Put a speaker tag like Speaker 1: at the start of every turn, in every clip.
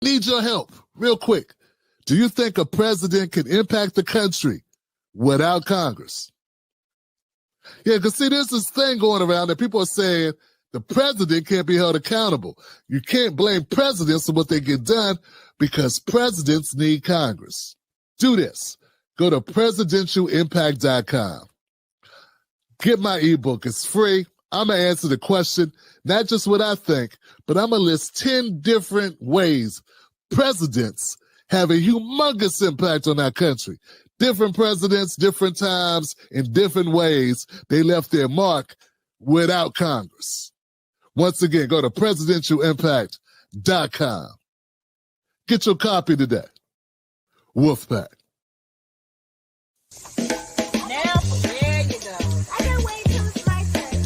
Speaker 1: Need your help, real quick. Do you think a president can impact the country without Congress? Yeah, because see, there's this thing going around that people are saying the president can't be held accountable. You can't blame presidents for what they get done because presidents need Congress. Do this. Go to presidentialimpact.com. Get my ebook. It's free. I'm going to answer the question, not just what I think, but I'm going to list 10 different ways presidents have a humongous impact on our country. Different presidents, different times, in different ways, they left their mark without Congress. Once again, go to presidentialimpact.com. Get your copy today. Wolfpack.
Speaker 2: Now, there you go. I can't wait till it's my turn.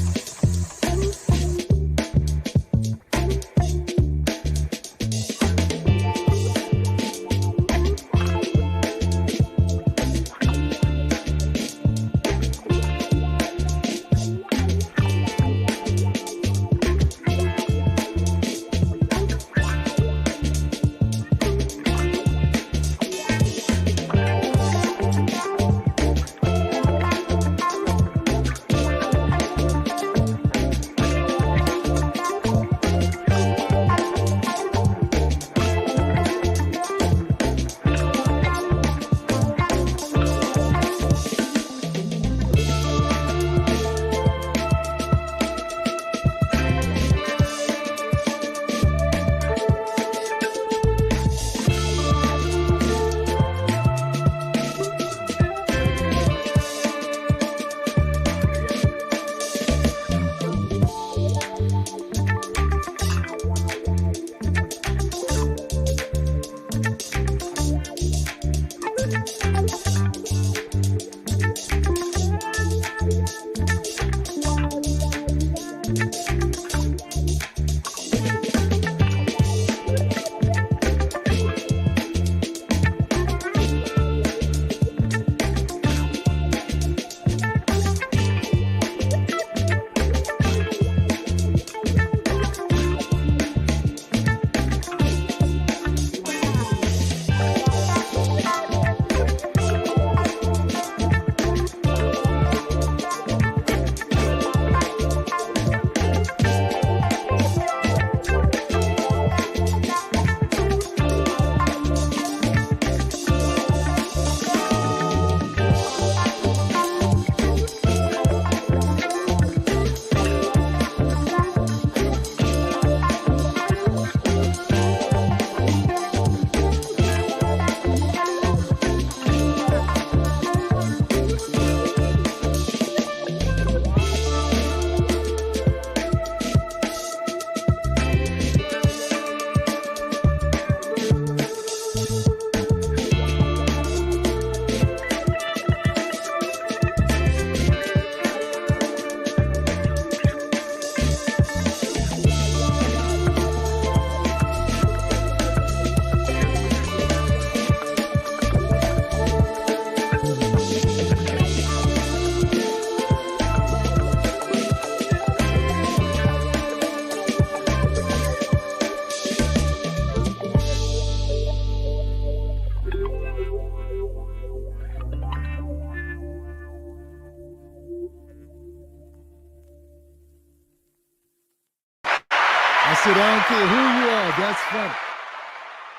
Speaker 1: I said, I don't care who you are. That's funny.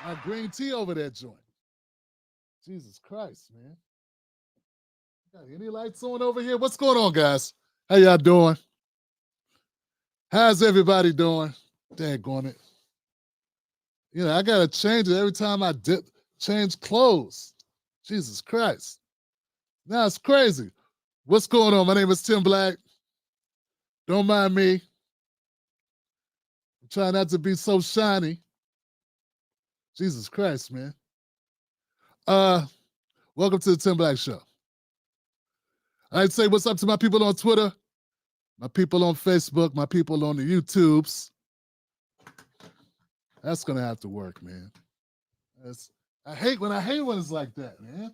Speaker 1: My green tea over that joint. Jesus Christ, man. Got any lights on over here? What's going on, guys? How y'all doing? How's everybody doing? Daggone it. You know, I got to change it every time I change clothes. Jesus Christ. Now it's crazy. What's going on? My name is Tim Black. Don't mind me. I'm trying not to be so shiny. Jesus Christ, man. Welcome to the Tim Black Show. I'd say what's up to my people on Twitter, my people on Facebook, my people on the YouTubes. That's gonna have to work, man. I hate when it's like that, man.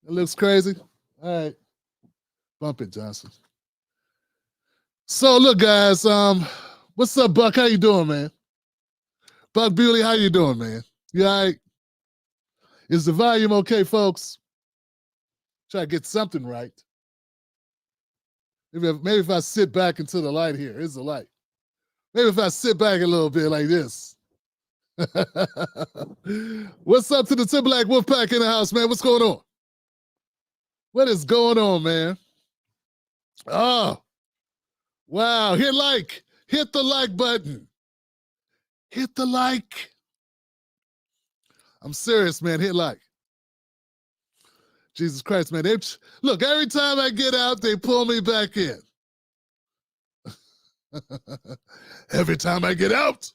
Speaker 1: It looks crazy. All right. Bump it, Johnson. So look, guys, what's up, Buck? How you doing, man? Buck Bewley, how you doing, man? You all right? Is the volume okay, folks? Try to get something right. Maybe if I sit back into the light here. Here's the light. Maybe if I sit back a little bit like this. What's up to the Timberlake Wolfpack in the house, man? What's going on? What is going on, man? Oh, wow. Hit the like button. Hit the like. I'm serious, man. Hit like. Jesus Christ, man. Look, every time I get out, they pull me back in. Every time I get out,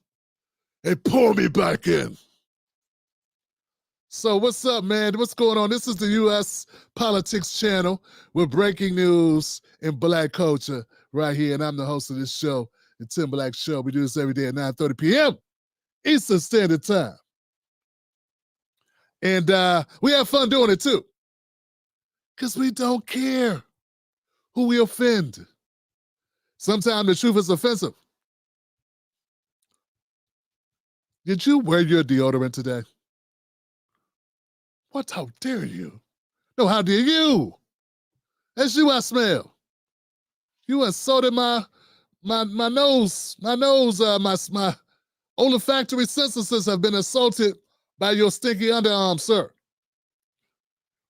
Speaker 1: they pull me back in. So what's up, man? What's going on? This is the U.S. Politics Channel with breaking news in black culture right here, and I'm the host of this show, the Tim Black Show. We do this every day at 9:30 p.m. Eastern Standard Time. And we have fun doing it, too, because we don't care who we offend. Sometimes the truth is offensive. Did you wear your deodorant today? What? How dare you? No, how dare you? That's you I smell. You insulted my nose. My olfactory senses have been assaulted by your stinky underarm, sir.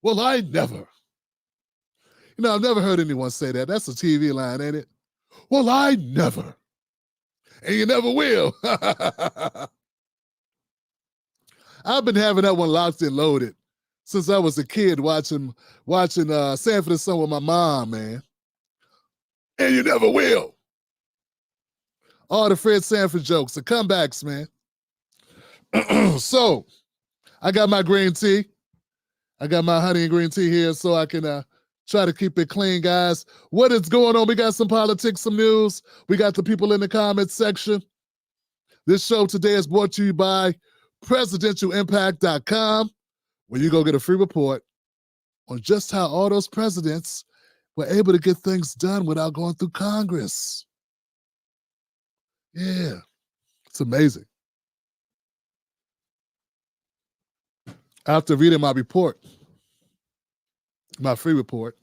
Speaker 1: Well, I never. You know, I've never heard anyone say that. That's a TV line, ain't it? Well, I never. And you never will. I've been having that one locked and loaded since I was a kid watching Sanford and Son with my mom, man. And you never will. All the Fred Sanford jokes, the comebacks, man. So, I got my green tea. I got my honey and green tea here so I can try to keep it clean, guys. What is going on? We got some politics, some news. We got the people in the comments section. This show today is brought to you by presidentialimpact.com, where you go get a free report on just how all those presidents were able to get things done without going through Congress. Yeah, it's amazing. After reading my report, my free report,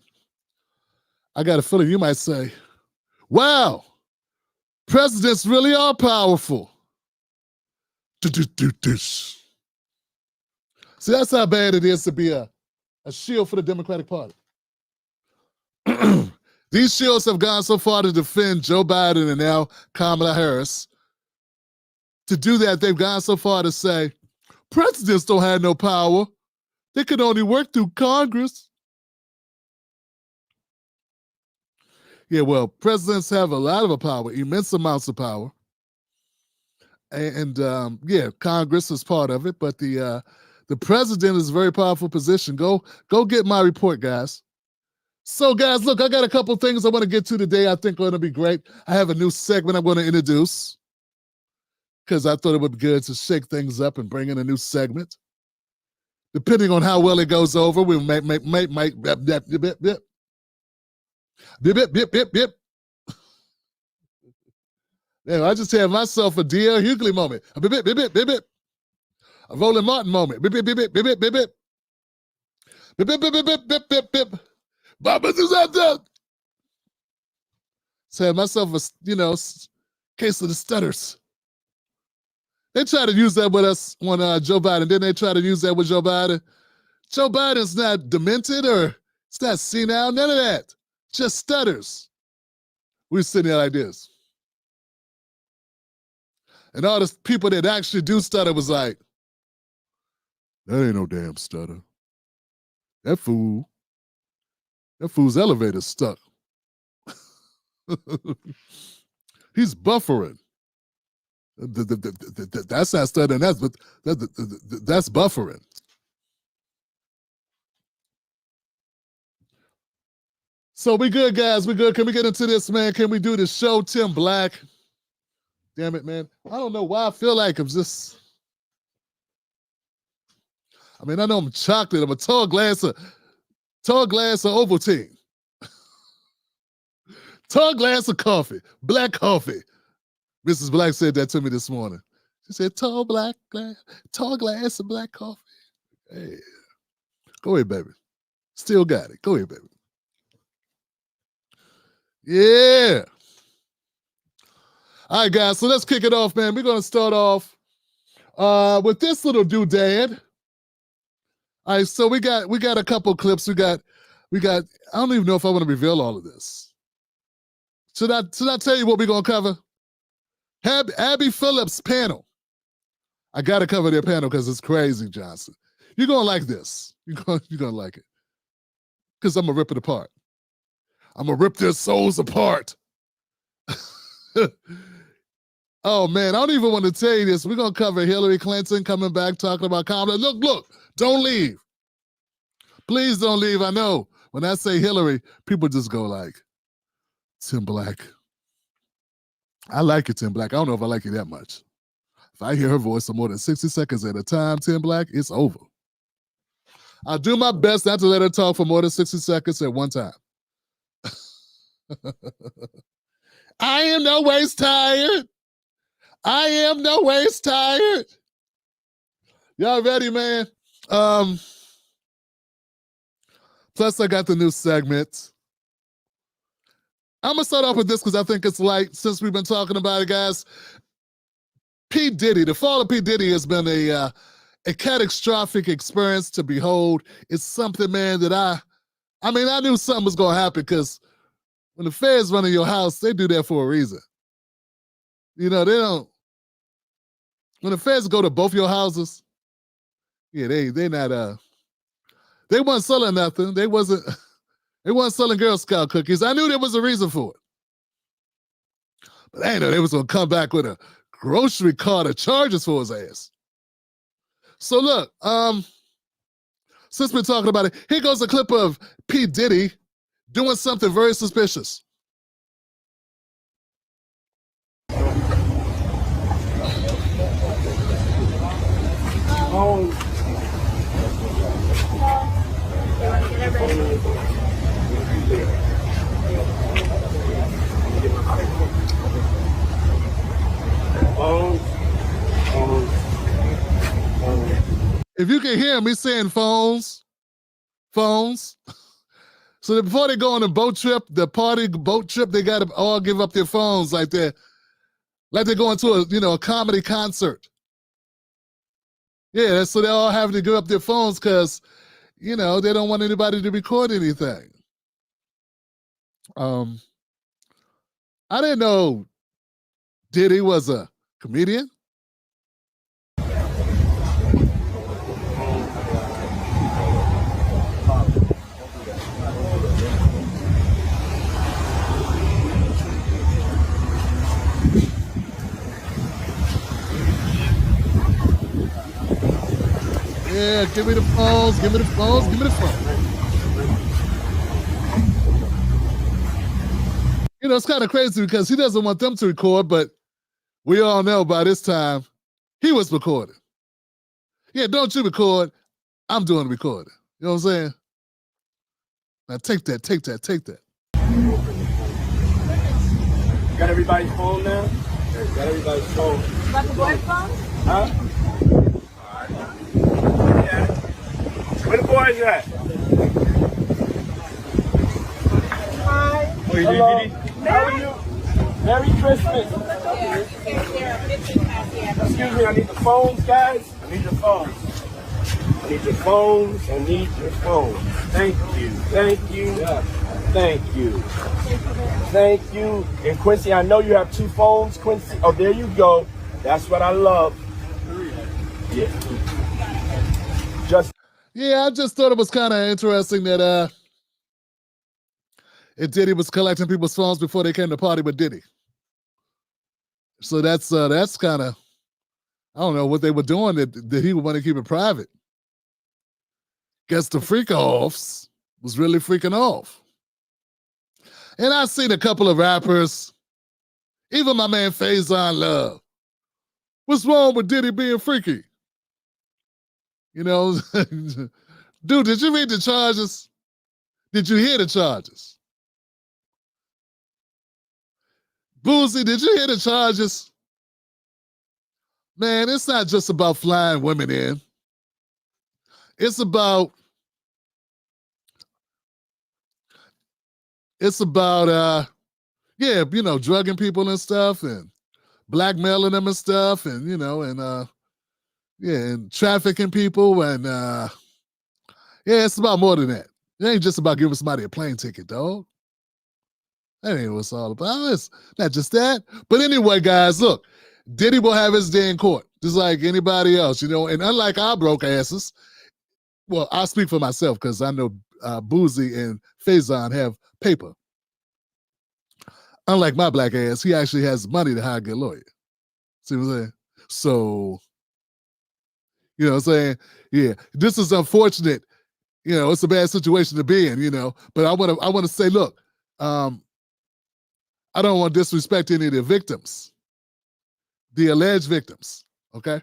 Speaker 1: I got a feeling you might say, wow, presidents really are powerful. See, that's how bad it is to be a shield for the Democratic Party. These shields have gone so far to defend Joe Biden and now Kamala Harris. To do that, they've gone so far to say, presidents don't have no power. They can only work through Congress. Yeah, well, presidents have a lot of power, immense amounts of power. And yeah, Congress is part of it, but the president is a very powerful position. Go get my report, guys. So, guys, look, I got a couple things I want to get to today I think are going to be great. I have a new segment I'm going to introduce because I thought it would be good to shake things up and bring in a new segment. Depending on how well it goes over, we might bip, bip, bip, bip, bip. Bip, bip, bip, bip. Yeah, I just had myself a D.L. Hughley moment. A bip, bip, bip, bip, bip, bip. A Roland Martin moment. Bip, bip, bip, bip, bip, bip, bip, bip. Bip, bip, bip, bip, bip, bip, bip, bip. Baba does that. So I had myself a, case of the stutters. They try to use that with us on Joe Biden. Didn't they try to use that with Joe Biden? Joe Biden's not demented or it's not senile, none of that. Just stutters. We sitting there like this. And all the people that actually do stutter was like, that ain't no damn stutter. That fool's elevator's stuck. He's buffering. That's not stuttering. That's buffering. So we good, guys. We good. Can we get into this, man? Can we do this show, Tim Black? Damn it, man. I don't know why I feel like I'm just... I mean, I know I'm chocolate. I'm a tall glass of Ovaltine. Tall glass of coffee. Black coffee. Mrs. Black said that to me this morning. She said, tall glass of black coffee. Hey, go ahead, baby. Still got it. Go ahead, baby. Yeah. All right, guys. So let's kick it off, man. We're gonna start off with this little doodad. All right, so we got a couple clips. We got. I don't even know if I want to reveal all of this. Should I tell you what we're gonna cover? Abby Phillip's panel. I gotta cover their panel because it's crazy, Johnson. You're gonna like this. You're gonna like it. Because I'm gonna rip it apart. I'm gonna rip their souls apart. Oh man, I don't even want to tell you this. We're gonna cover Hillary Clinton coming back talking about Kamala. Look, don't leave. Please don't leave. I know when I say Hillary, people just go like, Tim Black. I like you, Tim Black. I don't know if I like you that much. If I hear her voice for more than 60 seconds at a time, Tim Black, it's over. I'll do my best not to let her talk for more than 60 seconds at one time. I am no ways tired. I am no ways tired. Y'all ready, man? Plus, I got the new segment. I'm going to start off with this because I think it's light since we've been talking about it, guys. P. Diddy, the fall of P. Diddy has been a catastrophic experience to behold. It's something, man, that I knew something was going to happen because when the feds run in your house, they do that for a reason. You know, they don't. When the feds go to both your houses, yeah, they not they wasn't selling nothing. They wasn't selling Girl Scout cookies. I knew there was a reason for it. But I didn't know they was gonna come back with a grocery cart of charges for his ass. So look, since we're talking about it, here goes a clip of P. Diddy doing something very suspicious.
Speaker 3: Oh.
Speaker 1: If you can hear me saying phones. So that before they go on a boat trip, the party boat trip, they got to all give up their phones like they're going to a comedy concert. Yeah, so they all having to give up their phones because, they don't want anybody to record anything. I didn't know Diddy was a comedian. Yeah, give me the phones. It's kind of crazy because he doesn't want them to record, but we all know by this time he was recording. Yeah, don't you record. I'm doing the recording. You know what I'm saying? Now take that.
Speaker 3: Got everybody's phone now? Got everybody's phone.
Speaker 2: About the boy's phone?
Speaker 3: Huh? Yeah. Where the boys at?
Speaker 2: Hi.
Speaker 3: Hello. How are you? Merry Christmas. Excuse me, I need the phones, guys. I need your phones. Thank you. And Quincy, I know you have two phones, Quincy. Oh, there you go. That's what I love. Yeah.
Speaker 1: I just thought it was kind of interesting that Diddy was collecting people's phones before they came to party with Diddy. So that's kind of, I don't know what they were doing that he would want to keep it private. Guess the freak-offs was really freaking off. And I've seen a couple of rappers, even my man Faison Love. What's wrong with Diddy being freaky? Dude, did you read the charges? Did you hear the charges? Boosie, did you hear the charges? Man, it's not just about flying women in. It's about drugging people and stuff and blackmailing them and stuff and trafficking people and it's about more than that. It ain't just about giving somebody a plane ticket, dog. That ain't what it's all about. It's not just that. But anyway, guys, look, Diddy will have his day in court, just like anybody else, and unlike our broke asses, well, I'll speak for myself because I know Boozy and Faison have paper. Unlike my black ass, he actually has money to hire a good lawyer. See what I'm saying? So, you know what I'm saying? Yeah, this is unfortunate. It's a bad situation to be in, but I want to say, look, I don't want to disrespect any of the victims, the alleged victims, okay?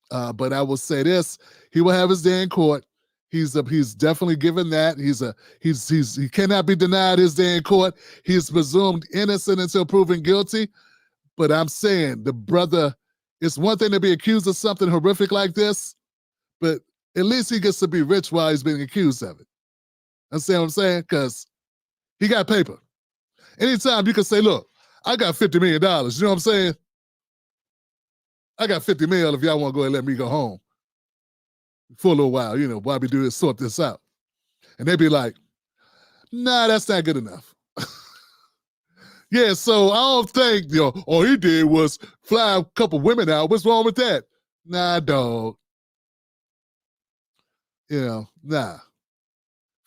Speaker 1: But I will say this, he will have his day in court. He's definitely given that. He cannot be denied his day in court. He's presumed innocent until proven guilty. But I'm saying the brother, it's one thing to be accused of something horrific like this, but at least he gets to be rich while he's being accused of it. Understand what I'm saying? Because he got paper. Anytime you can say, look, I got $50 million. You know what I'm saying? I got $50 million if y'all want to go ahead and let me go home for a little while, while we do this, sort this out. And they be like, nah, that's not good enough. Yeah, so I don't think, all he did was fly a couple women out. What's wrong with that? Nah, dog. Nah.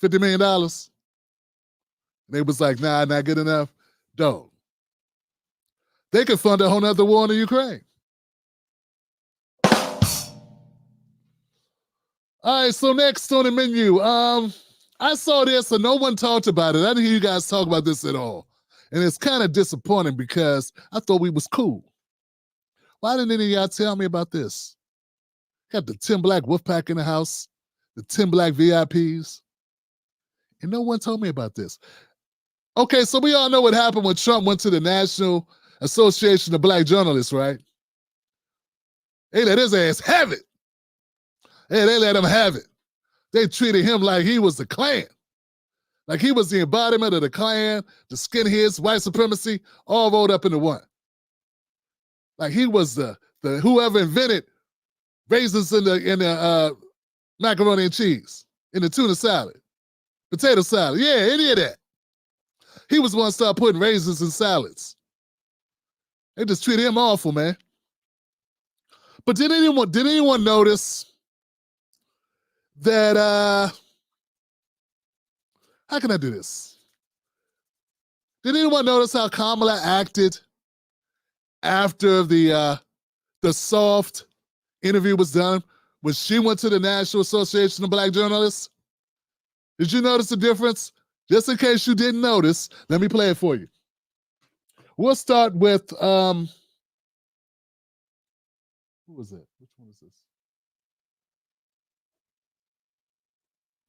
Speaker 1: $50 million. They was like, nah, not good enough. Dog. They could fund a whole nother war in the Ukraine. All right, so next on the menu, I saw this and no one talked about it. I didn't hear you guys talk about this at all. And it's kind of disappointing because I thought we was cool. Why didn't any of y'all tell me about this? Got the 10 Black Wolfpack in the house, the 10 Black VIPs, and no one told me about this. Okay, so we all know what happened when Trump went to the National Association of Black Journalists, right? They let his ass have it. Hey, they let him have it. They treated him like he was the Klan. Like he was the embodiment of the Klan, the skinheads, white supremacy, all rolled up into one. Like he was the whoever invented raisins in the macaroni and cheese, in the tuna salad, potato salad. Yeah, any of that. He was the one to start putting raisins in salads. They just treated him awful, man. But did anyone notice that how can I do this? Did anyone notice how Kamala acted after the soft interview was done when she went to the National Association of Black Journalists? Did you notice the difference? Just in case you didn't notice, let me play it for you. We'll start with who was it? Which one is this?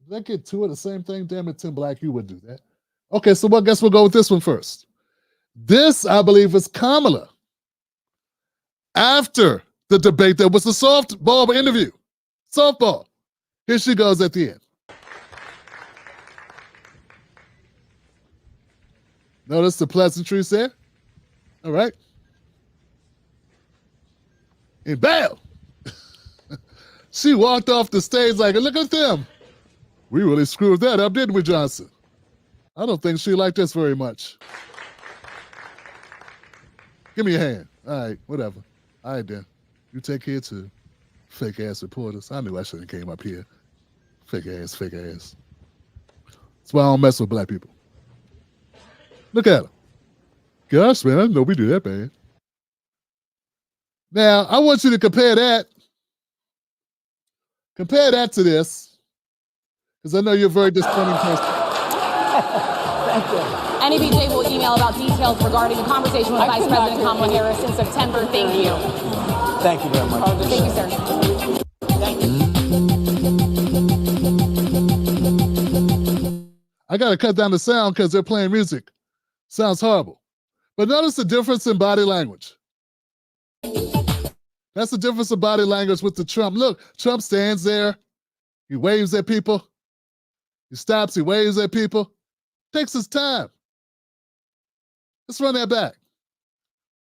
Speaker 1: Did I get two of the same thing? Damn it, Tim Black, you would do that. Okay, so I guess we'll go with this one first. This, I believe, is Kamala. After the debate, there was a softball interview. Softball. Here she goes at the end. Notice the pleasantries there? All right. And bam! She walked off the stage like, look at them. We really screwed that up, didn't we, Johnson? I don't think she liked us very much. Give me a hand. All right, whatever. All right, then. You take care, too. Fake-ass reporters. I knew I shouldn't have came up here. Fake-ass, fake-ass. That's why I don't mess with black people. Look at them. Gosh, man, I didn't know we do that, man. Now, I want you to compare that. Compare that to this. Because I know you're a very disappointing person.
Speaker 4: Thank you. NEBJ will email about details regarding the conversation with Vice President Kamala Harris in September. Thank you.
Speaker 5: Thank you very much.
Speaker 4: Thank you, sir.
Speaker 5: Thank you.
Speaker 1: I got to cut down the sound because they're playing music. Sounds horrible. But notice the difference in body language. That's the difference of body language with the Trump. Look, Trump stands there. He waves at people. He stops. He waves at people. Takes his time. Let's run that back.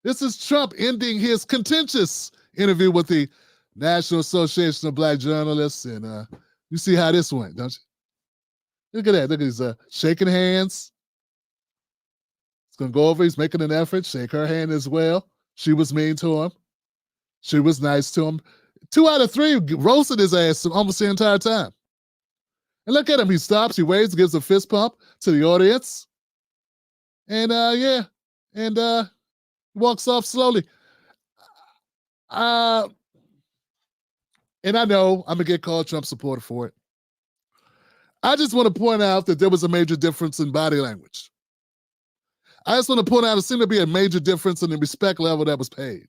Speaker 1: This is Trump ending his contentious interview with the National Association of Black Journalists. And you see how this went, don't you? Look at that. Look at he's shaking hands. He's going to go over. He's making an effort. Shake her hand as well. She was mean to him. She was nice to him. 2 out of 3 roasted his ass almost the entire time. And look at him. He stops. He waves. Gives a fist pump to the audience. And walks off slowly. And I know I'm going to get called Trump supporter for it. I just want to point out that there was a major difference in body language. I just want to point out it seemed to be a major difference in the respect level that was paid.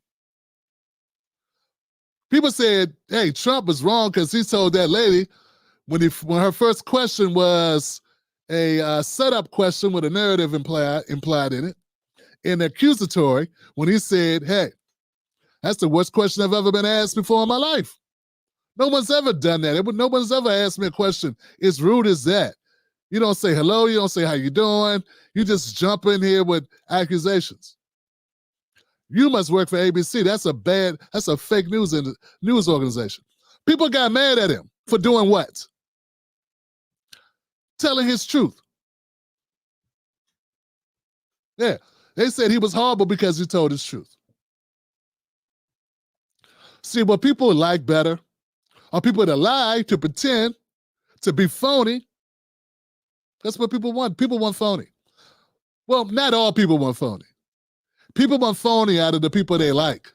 Speaker 1: People said, hey, Trump was wrong because he told that lady when her first question was a setup question with a narrative implied in it, and accusatory, when he said, hey, that's the worst question I've ever been asked before in my life. No one's ever done that. No one's ever asked me a question as rude as that. You don't say hello. You don't say how you doing. You just jump in here with accusations. You must work for ABC. That's a fake news organization. People got mad at him for doing what? Telling his truth. Yeah, they said he was horrible because he told his truth. See, what people like better are people that lie to pretend to be phony. That's what people want. People want phony. Well, not all people want phony. People want phony out of the people they like.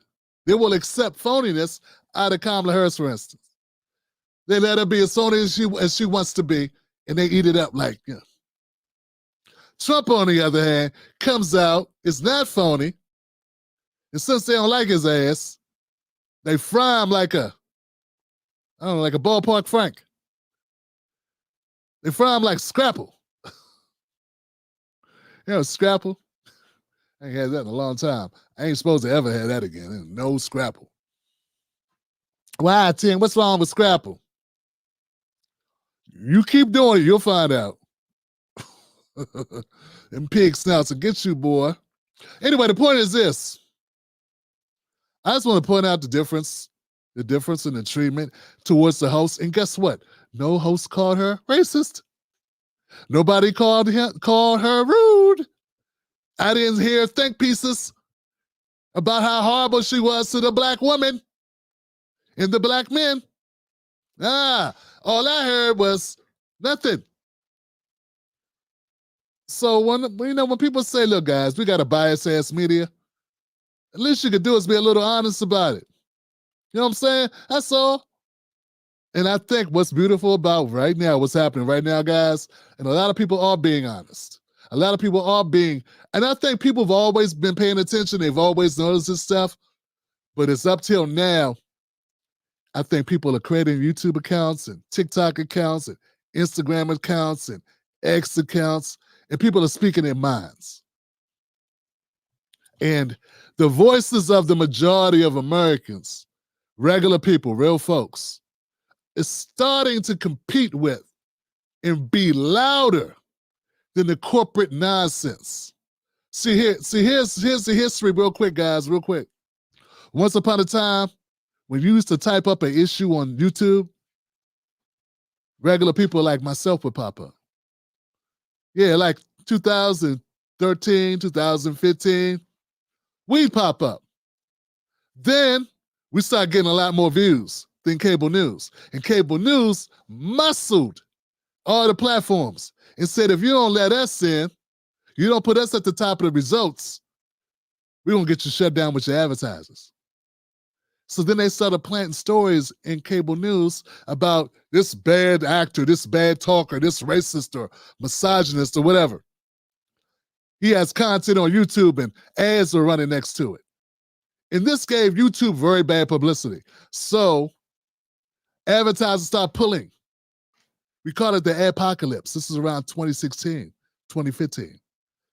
Speaker 1: They will accept phoniness out of Kamala Harris, for instance. They let her be as phony as she wants to be, and they eat it up like, you know. Trump, on the other hand, comes out, is not phony, and since they don't like his ass, they fry him like a ballpark Frank. They fry him like Scrapple. You know, Scrapple? I ain't had that in a long time. I ain't supposed to ever have that again. No Scrapple. Why, Tim? What's wrong with Scrapple? You keep doing it, you'll find out. Them pig snouts will get you, boy. Anyway, the point is this. I just want to point out the difference in the treatment towards the host. And guess what? No host called her racist. Nobody called her rude. I didn't hear think pieces about how horrible she was to the black woman and the black men. All I heard was nothing. So when people say, look, guys, we got a bias-ass media, at least you could do is be a little honest about it. You know what I'm saying? That's all. And I think what's beautiful about right now, what's happening right now, guys, and a lot of people are being honest. A lot of people are being, and I think people have always been paying attention. They've always noticed this stuff, but it's up till now. I think people are creating YouTube accounts and TikTok accounts and Instagram accounts and X accounts, and people are speaking their minds. And the voices of the majority of Americans, regular people, real folks, is starting to compete with and be louder than the corporate nonsense. Here's the history real quick, guys, real quick. Once upon a time, when you used to type up an issue on YouTube, regular people like myself would pop up. Yeah, like 2013, 2015, we'd pop up. Then we started getting a lot more views than cable news. And cable news muscled all the platforms and said, if you don't let us in, you don't put us at the top of the results, we're going to get you shut down with your advertisers. So then they started planting stories in cable news about this bad actor, this bad talker, this racist or misogynist or whatever. He has content on YouTube and ads are running next to it. And this gave YouTube very bad publicity. So advertisers start pulling. We call it the adpocalypse. This is around 2016, 2015.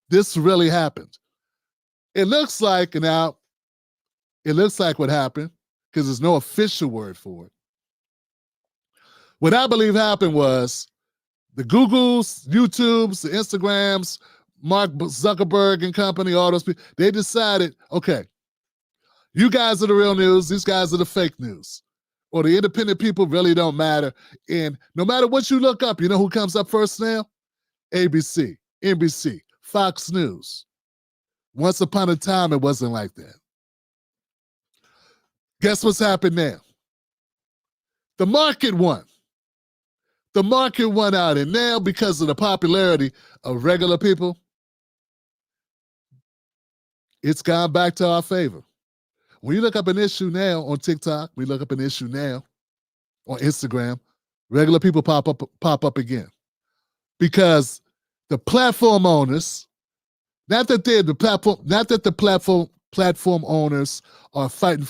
Speaker 1: This really happened. It looks like what happened, because there's no official word for it. What I believe happened was the Googles, YouTubes, the Instagrams, Mark Zuckerberg and company, all those people, they decided, okay, you guys are the real news, these guys are the fake news. Or the independent people really don't matter. And no matter what you look up, you know who comes up first now? ABC, NBC, Fox News. Once upon a time, it wasn't like that. Guess what's happened now? The market won. The market won out, and now because of the popularity of regular people, it's gone back to our favor. When you look up an issue now on TikTok, we look up an issue now on Instagram, regular people pop up again. Because the platform owners, not that the platform owners are fighting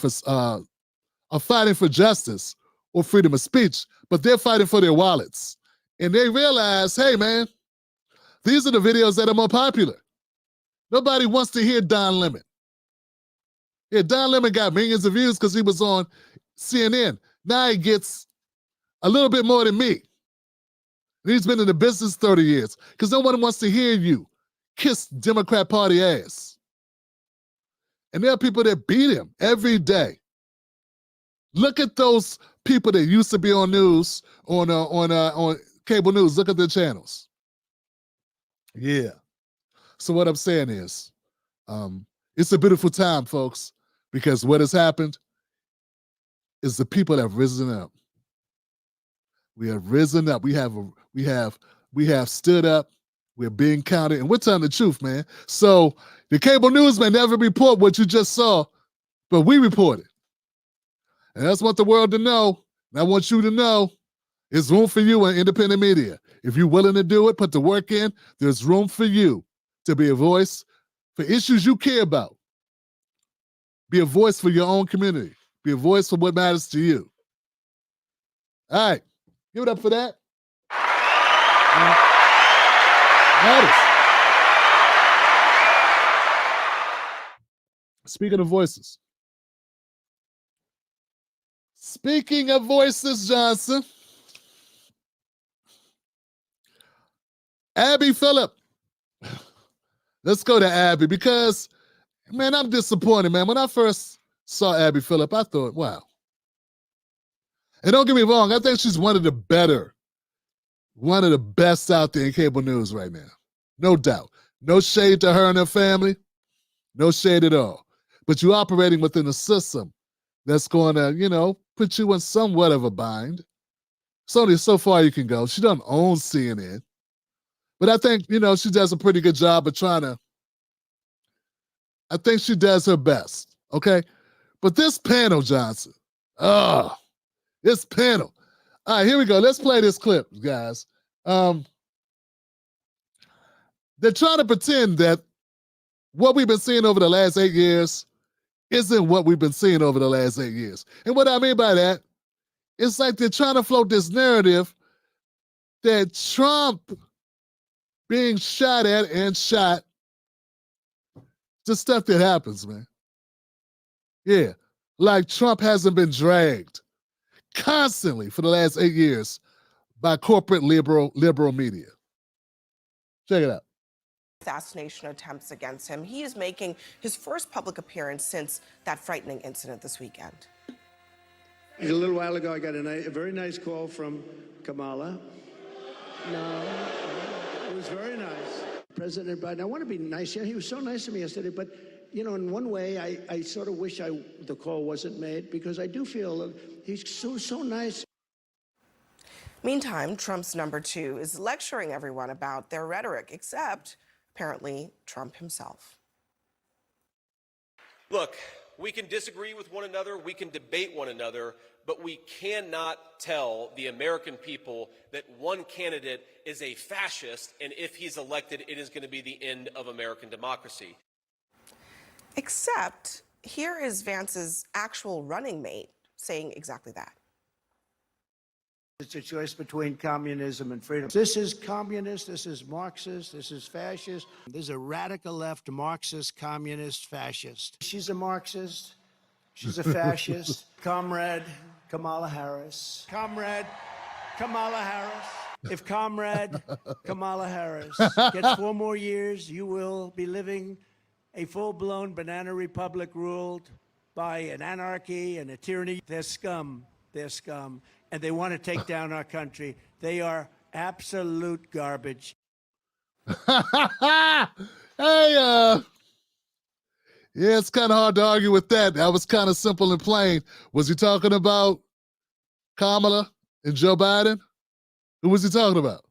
Speaker 1: for justice or freedom of speech, but they're fighting for their wallets. And they realize, hey man, these are the videos that are more popular. Nobody wants to hear Don Lemon. Yeah, Don Lemon got millions of views because he was on CNN. Now he gets a little bit more than me. And he's been in the business 30 years because no one wants to hear you kiss Democrat Party ass. And there are people that beat him every day. Look at those people that used to be on news, on cable news. Look at their channels. Yeah. So what I'm saying is, it's a beautiful time, folks, because what has happened is the people have risen up. We have risen up. We have stood up. We're being counted, and we're telling the truth, man. So the cable news may never report what you just saw, but we report it. And that's what the world to know. And I want you to know there's room for you in independent media. If you're willing to do it, put the work in, there's room for you to be a voice for issues you care about. Be a voice for your own community. Be a voice for what matters to you. All right. Give it up for that. Matters. Speaking of voices. Speaking of voices, Johnson. Abby Phillip. Let's go to Abby because, man, I'm disappointed, man. When I first saw Abby Phillip, I thought, wow. And don't get me wrong, I think she's one of the best out there in cable news right now. No doubt. No shade to her and her family. No shade at all. But you're operating within a system that's going to, put you in somewhat of a bind. It's only so far you can go. She doesn't own CNN. But I think, she does a pretty good job of I think she does her best, okay? But this panel, Johnson, this panel. All right, here we go. Let's play this clip, guys. They're trying to pretend that what we've been seeing over the last 8 years isn't what we've been seeing over the last 8 years. And what I mean by that, it's like they're trying to float this narrative that Trump being shot at and shot, just stuff that happens, man. Yeah, like Trump hasn't been dragged constantly for the last 8 years by corporate liberal media. Check it out.
Speaker 6: Assassination attempts against him. He is making his first public appearance since that frightening incident this weekend.
Speaker 7: A little while ago, I got a very nice call from Kamala. No, it was very nice. President Biden, I want to be nice. Yeah, he was so nice to me yesterday, but, in one way, I sort of wish the call wasn't made because I do feel he's so nice.
Speaker 6: Meantime, Trump's number two is lecturing everyone about their rhetoric, except apparently Trump himself.
Speaker 8: Look, we can disagree with one another, we can debate one another, but we cannot tell the American people that one candidate is a fascist, and if he's elected, it is going to be the end of American democracy.
Speaker 6: Except here is Vance's actual running mate saying exactly that.
Speaker 7: It's a choice between communism and freedom. This is communist, this is Marxist, this is fascist. This is a radical left Marxist, communist, fascist. She's a Marxist, She's a fascist. Comrade Kamala Harris. Comrade Kamala Harris. If Comrade Kamala Harris gets 4 more years, you will be living a full-blown banana republic ruled by an anarchy and a tyranny. They're scum. They're scum. And they want to take down our country. They are absolute garbage.
Speaker 1: Hey, yeah, it's kind of hard to argue with that. That was kind of simple and plain. Was he talking about Kamala and Joe Biden? Who was he talking about?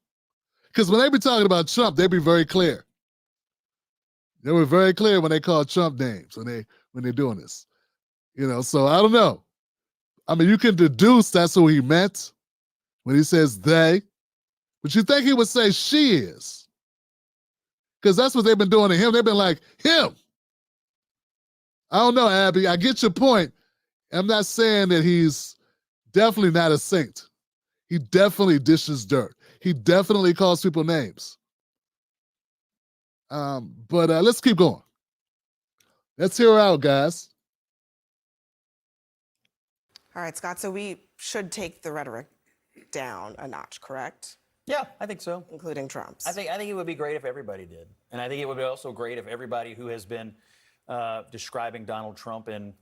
Speaker 1: Because when they be talking about Trump, they be very clear. They were very clear when they called Trump names when they're doing this. You know, so I don't know. I mean, you can deduce that's who he meant when he says they, but you think he would say she is. Because that's what they've been doing to him. They've been like, him. I don't know, Abby. I get your point. I'm not saying that he's definitely not a saint. He definitely dishes dirt. He definitely calls people names. But let's keep going. Let's hear her out, guys.
Speaker 6: All right, Scott, so we should take the rhetoric down a notch, correct?
Speaker 5: Yeah, I think so.
Speaker 6: Including Trump's.
Speaker 5: I think it would be great if everybody did. And I think it would be also great if everybody who has been describing Donald Trump in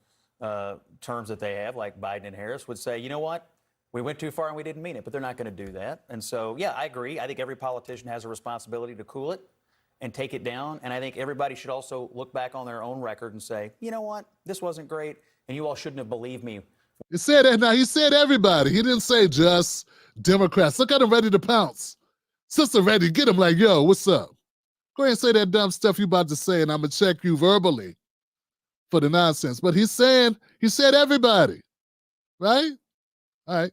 Speaker 5: terms that they have, like Biden and Harris, would say, you know what? We went too far and we didn't mean it, but they're not going to do that. And so, yeah, I agree. I think every politician has a responsibility to cool it and take it down. And I think everybody should also look back on their own record and say, you know what? This wasn't great, and you all shouldn't have believed me.
Speaker 1: He said that now. He said everybody. He didn't say just Democrats. Look at him ready to pounce. Sister ready to get him like, yo, what's up? Go ahead and say that dumb stuff you about to say, and I'm going to check you verbally for the nonsense. But he said everybody, right? All right.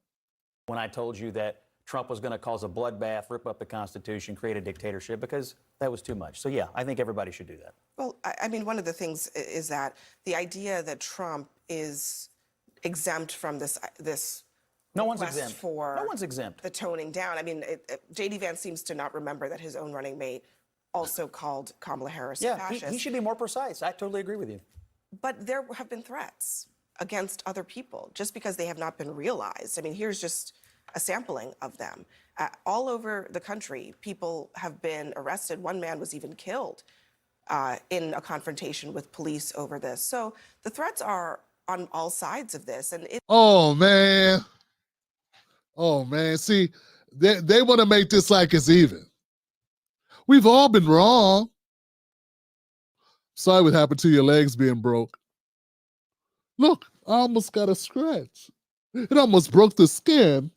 Speaker 5: When I told you that Trump was going to cause a bloodbath, rip up the Constitution, create a dictatorship, because that was too much. So, yeah, I think everybody should do that.
Speaker 6: Well, I mean, one of the things is that the idea that Trump is exempt from this
Speaker 5: no one's
Speaker 6: request
Speaker 5: exempt.
Speaker 6: for
Speaker 5: No one's exempt.
Speaker 6: the toning down. I mean, J.D. Vance seems to not remember that his own running mate also called Kamala Harris a fascist.
Speaker 5: He should be more precise. I totally agree with you.
Speaker 6: But there have been threats against other people just because they have not been realized. I mean, here's just a sampling of them. All over the country, people have been arrested. One man was even killed in a confrontation with police over this. So the threats are on all sides of this. And
Speaker 1: Oh, man. See, they want to make this like it's even. We've all been wrong. Sorry what happened to your legs being broke. Look, I almost got a scratch. It almost broke the skin.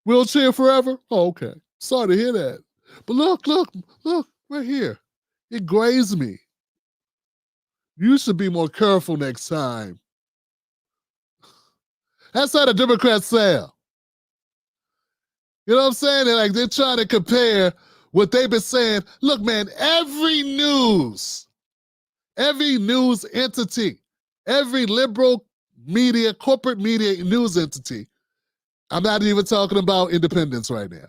Speaker 1: Wheelchair forever? Oh, okay. Sorry to hear that. But look, right here. It grazed me. You should be more careful next time. That's how the Democrats sound. You know what I'm saying? They're trying to compare what they've been saying. Look, man, every news entity, every liberal media, corporate media news entity, I'm not even talking about independents right now.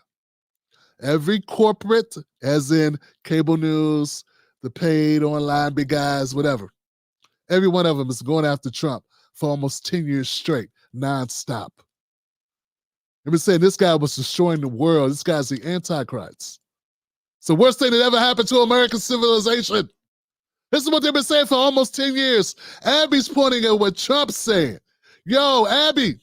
Speaker 1: Every corporate, as in cable news, the paid online big guys, whatever, every one of them is going after Trump for almost 10 years straight, nonstop. They've been saying this guy was destroying the world. This guy's the Antichrist. It's the worst thing that ever happened to American civilization. This is what they've been saying for almost 10 years. Abby's pointing at what Trump's saying. Yo, Abby,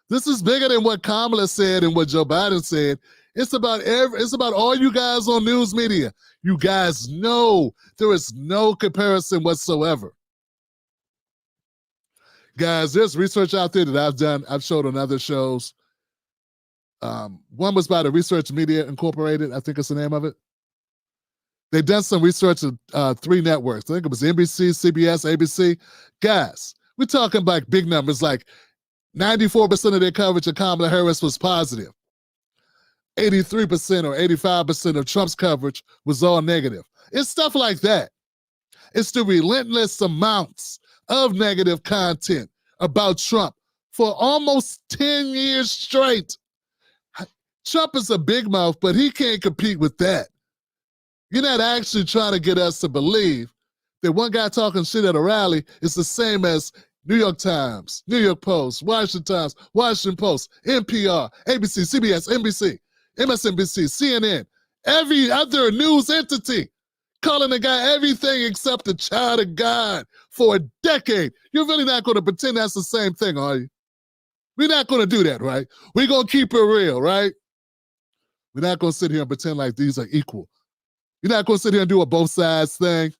Speaker 1: this is bigger than what Kamala said and what Joe Biden said. It's about all you guys on news media. You guys know there is no comparison whatsoever. Guys, there's research out there that I've done. I've showed on other shows. One was by the Research Media Incorporated. I think it's the name of it. They've done some research at 3 networks. I think it was NBC, CBS, ABC. Guys, we're talking about big numbers, like 94% of their coverage of Kamala Harris was positive. 83% or 85% of Trump's coverage was all negative. It's stuff like that. It's the relentless amounts of negative content about Trump for almost 10 years straight. Trump is a big mouth, but he can't compete with that. You're not actually trying to get us to believe that one guy talking shit at a rally is the same as New York Times, New York Post, Washington Times, Washington Post, NPR, ABC, CBS, NBC, MSNBC, CNN, every other news entity calling the guy everything except a child of God for a decade. You're really not going to pretend that's the same thing, are you? We're not going to do that, right? We're going to keep it real, right? We're not going to sit here and pretend like these are equal. You're not going to sit here and do a both sides thing.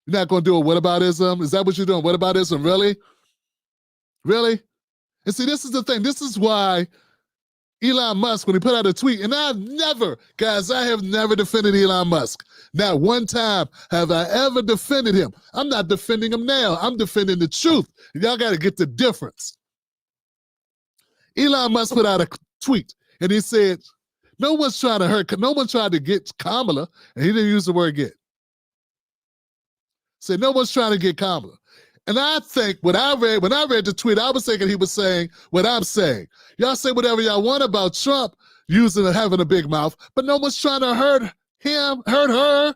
Speaker 1: You're not going to do a whataboutism? Is that what you're doing? Whataboutism? Really? Really? And see, this is the thing. This is why Elon Musk, when he put out a tweet, and I have never defended Elon Musk. Not one time have I ever defended him. I'm not defending him now. I'm defending the truth. And y'all got to get the difference. Elon Musk put out a tweet, and he said, no one's trying to hurt, no one tried to get Kamala, and he didn't use the word get. Said no one's trying to get Kamala. And I think when I read the tweet, I was thinking he was saying what I'm saying. Y'all say whatever y'all want about Trump using and having a big mouth, but no one's trying to hurt him, hurt her.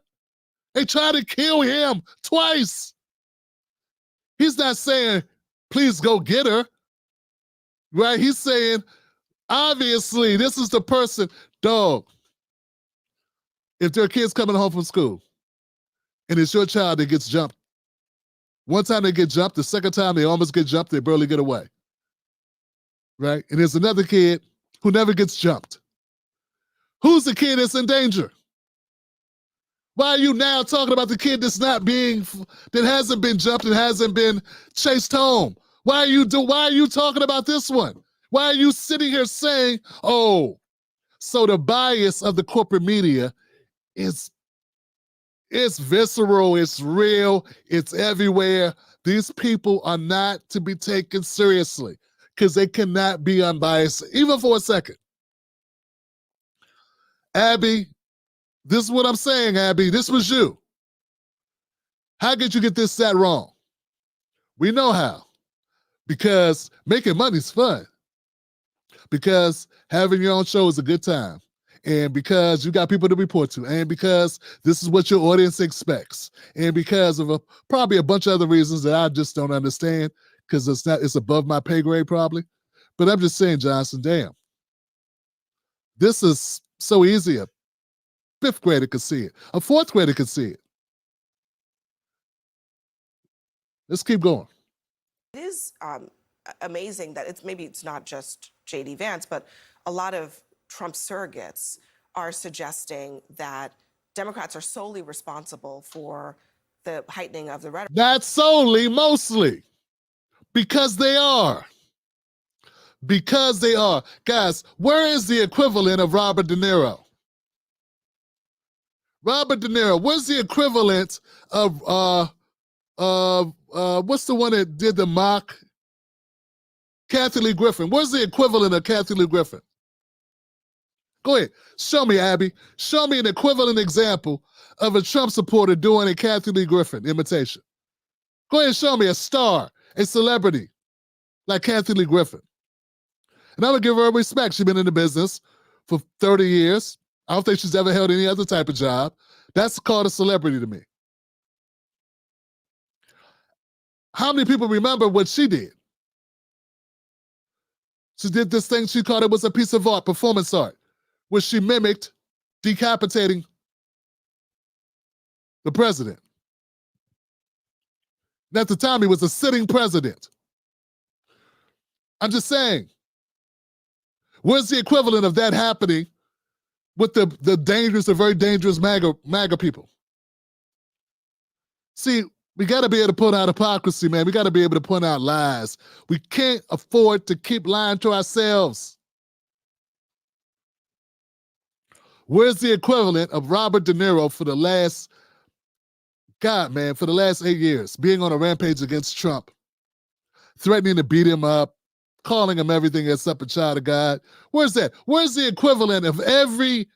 Speaker 1: They tried to kill him twice. He's not saying, please go get her. Right? He's saying, obviously, this is the person, dog. If there are kids coming home from school, and it's your child that gets jumped. One time they get jumped, the second time they almost get jumped, they barely get away. Right? And there's another kid who never gets jumped. Who's the kid that's in danger? Why are you now talking about the kid that hasn't been jumped and hasn't been chased home? Why are you talking about this one? Why are you sitting here saying, oh, so the bias of the corporate media is it's visceral, it's real, it's everywhere. These people are not to be taken seriously because they cannot be unbiased, even for a second. Abby, this is what I'm saying, Abby. This was you. How could you get this that wrong? We know how. Because making money's fun. Because having your own show is a good time. And because you got people to report to, and because this is what your audience expects, and because of probably a bunch of other reasons that I just don't understand, because it's above my pay grade probably. But I'm just saying, Johnson, damn. This is so easy. A fifth grader could see it. A fourth grader could see it. Let's keep going.
Speaker 6: It is amazing that it's not just J.D. Vance, but a lot of Trump surrogates are suggesting that Democrats are solely responsible for the heightening of the rhetoric.
Speaker 1: Not solely, mostly. Because they are. Because they are. Guys, where is the equivalent of Robert De Niro? Robert De Niro, where's the equivalent of, what's the one that did the mock? Kathy Lee Griffin. Where's the equivalent of Kathy Lee Griffin? Go ahead. Show me, Abby. Show me an equivalent example of a Trump supporter doing a Kathy Lee Griffin imitation. Go ahead and show me a star, a celebrity like Kathy Lee Griffin. And I'm going to give her respect. She's been in the business for 30 years. I don't think she's ever held any other type of job. That's called a celebrity to me. How many people remember what she did? She did this thing, she called it was a piece of art, performance art, where she mimicked decapitating the president. And at the time, he was a sitting president. I'm just saying, where's the equivalent of that happening with the very dangerous MAGA people? See, we got to be able to point out hypocrisy, man. We got to be able to point out lies. We can't afford to keep lying to ourselves. Where's the equivalent of Robert De Niro for the last 8 years, being on a rampage against Trump, threatening to beat him up, calling him everything except a child of God? Where's that? Where's the equivalent of every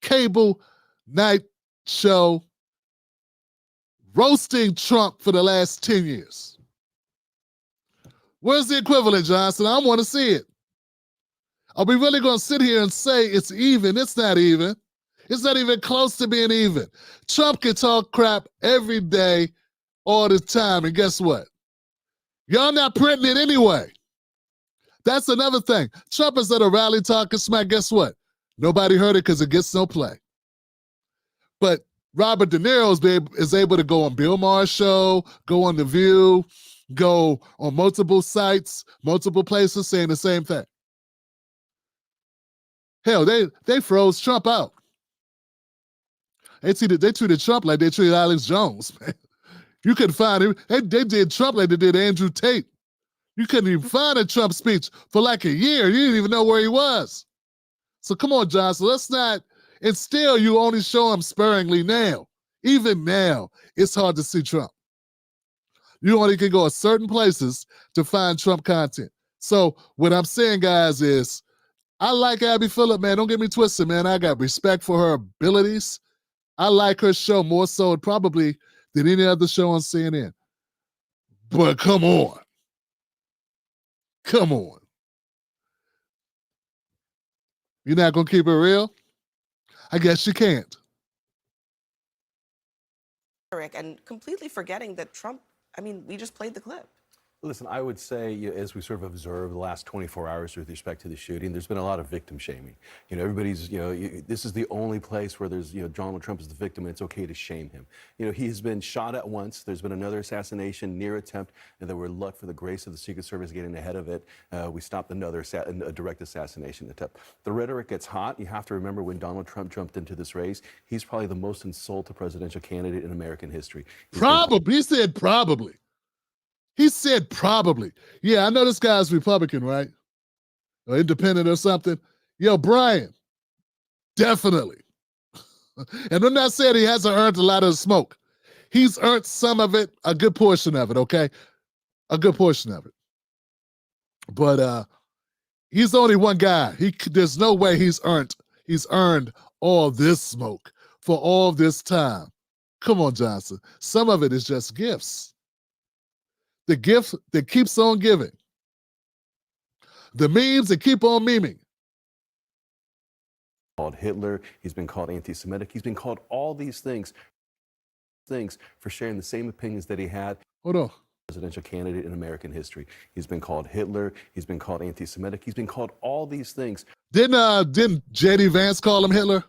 Speaker 1: cable night show roasting Trump for the last 10 years? Where's the equivalent, Johnson? I want to see it. Are we really going to sit here and say it's even? It's not even. It's not even close to being even. Trump can talk crap every day, all the time, and guess what? Y'all not printing it anyway. That's another thing. Trump is at a rally talking smack. Guess what? Nobody heard it because it gets no play. But Robert De Niro is able to go on Bill Maher's show, go on The View, go on multiple sites, multiple places saying the same thing. Hell, they froze Trump out. They treated Trump like they treated Alex Jones, man. You couldn't find him. They did Trump like they did Andrew Tate. You couldn't even find a Trump speech for like a year. You didn't even know where he was. So come on, Johnson, let's not, and still you only show him sparingly now. Even now, it's hard to see Trump. You only can go to certain places to find Trump content. So what I'm saying, guys, is I like Abby Phillip, man. Don't get me twisted, man. I got respect for her abilities. I like her show more so probably than any other show on CNN. But come on. Come on. You're not going to keep it real? I guess you can't.
Speaker 6: And completely forgetting that Trump, I mean, we just played the clip.
Speaker 9: Listen, I would say, as we sort of observe the last 24 hours with respect to the shooting, there's been a lot of victim shaming. Everybody's, this is the only place where there's, Donald Trump is the victim and it's okay to shame him. He has been shot at once. There's been another assassination, near attempt, and then we're luck for the grace of the Secret Service getting ahead of it. We stopped another a direct assassination attempt. The rhetoric gets hot. You have to remember when Donald Trump jumped into this race, he's probably the most insulted presidential candidate in American history.
Speaker 1: Probably. He said probably. He said probably. Yeah, I know this guy's Republican, right? Or independent or something. Yo, Brian, definitely. And I'm not saying he hasn't earned a lot of the smoke. He's earned some of it, a good portion of it, okay? A good portion of it. But he's only one guy. There's no way he's earned all this smoke for all this time. Come on, Johnson. Some of it is just gifts. The gift that keeps on giving. The memes that keep on memeing.
Speaker 9: Called Hitler, he's been called anti-Semitic, he's been called all these things for sharing the same opinions that he had.
Speaker 1: Hold on.
Speaker 9: Presidential candidate in American history. He's been called Hitler, he's been called anti-Semitic, he's been called all these things.
Speaker 1: Didn't J.D. Vance call him Hitler?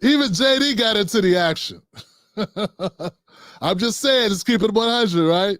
Speaker 1: Even J.D. got into the action. I'm just saying, it's keeping 100, right?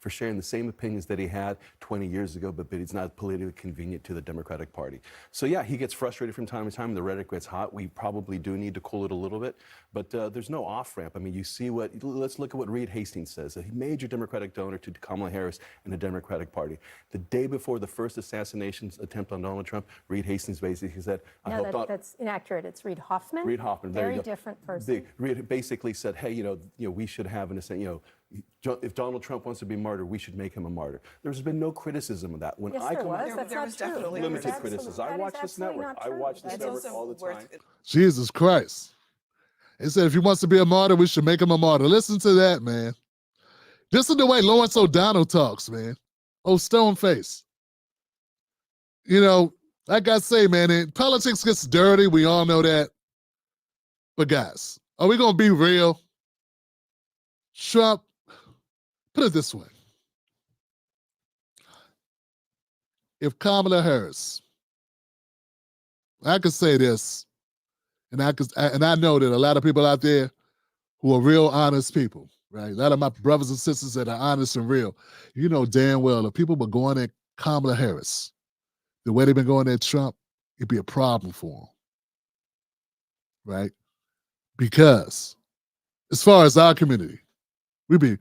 Speaker 9: For sharing the same opinions that he had 20 years ago, but it's not politically convenient to the Democratic Party. So yeah, he gets frustrated from time to time. The rhetoric gets hot. We probably do need to cool it a little bit, but there's no off-ramp. I mean, you see let's look at what Reed Hastings says, a major Democratic donor to Kamala Harris and the Democratic Party. The day before the first assassination attempt on Donald Trump, Reed Hastings basically said,
Speaker 10: that's inaccurate. It's Reed Hoffman.
Speaker 9: Reed Hoffman, there you go.
Speaker 10: Very different person.
Speaker 9: Reed basically said, hey, we should have if Donald Trump wants to be martyred, we should make him a martyr. There's been no criticism of that. When
Speaker 10: yes, there was. That's
Speaker 6: there
Speaker 10: not
Speaker 6: was
Speaker 10: true.
Speaker 6: definitely
Speaker 9: limited criticism. I watch this network. I watch this network all the time.
Speaker 1: Jesus Christ. He said if he wants to be a martyr, we should make him a martyr. Listen to that, man. Listen to the way Lawrence O'Donnell talks, man. Oh, stone face. Like I say, man, politics gets dirty. We all know that. But guys, are we going to be real? Trump, put it this way. If Kamala Harris, I could say this, and I know that a lot of people out there who are real honest people, right? A lot of my brothers and sisters that are honest and real, you know damn well if people were going at Kamala Harris the way they've been going at Trump, it'd be a problem for them, right? Because as far as our community, we be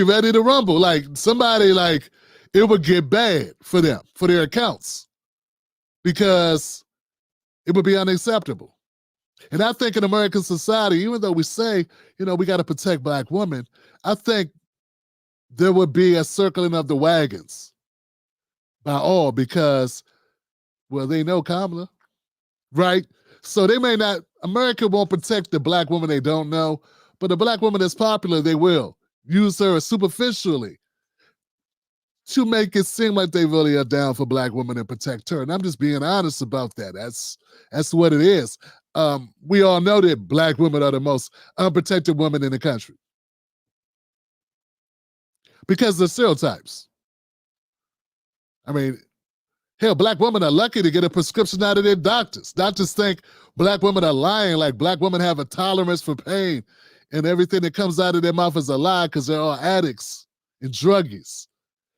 Speaker 1: ready to rumble. Like somebody, like it would get bad for them, for their accounts, because it would be unacceptable. And I think in American society, even though we say, we got to protect Black women, I think there would be a circling of the wagons by all because, well, they know Kamala, right? So they may not, America won't protect the Black woman they don't know, but the Black woman that's popular, they will use her superficially to make it seem like they really are down for black women and protect her. And I'm just being honest about that. That's what it is. We all know that black women are the most unprotected women in the country because of the stereotypes. I mean, hell, black women are lucky to get a prescription out of their doctors. Doctors think black women are lying, like black women have a tolerance for pain and everything that comes out of their mouth is a lie because they're all addicts and druggies.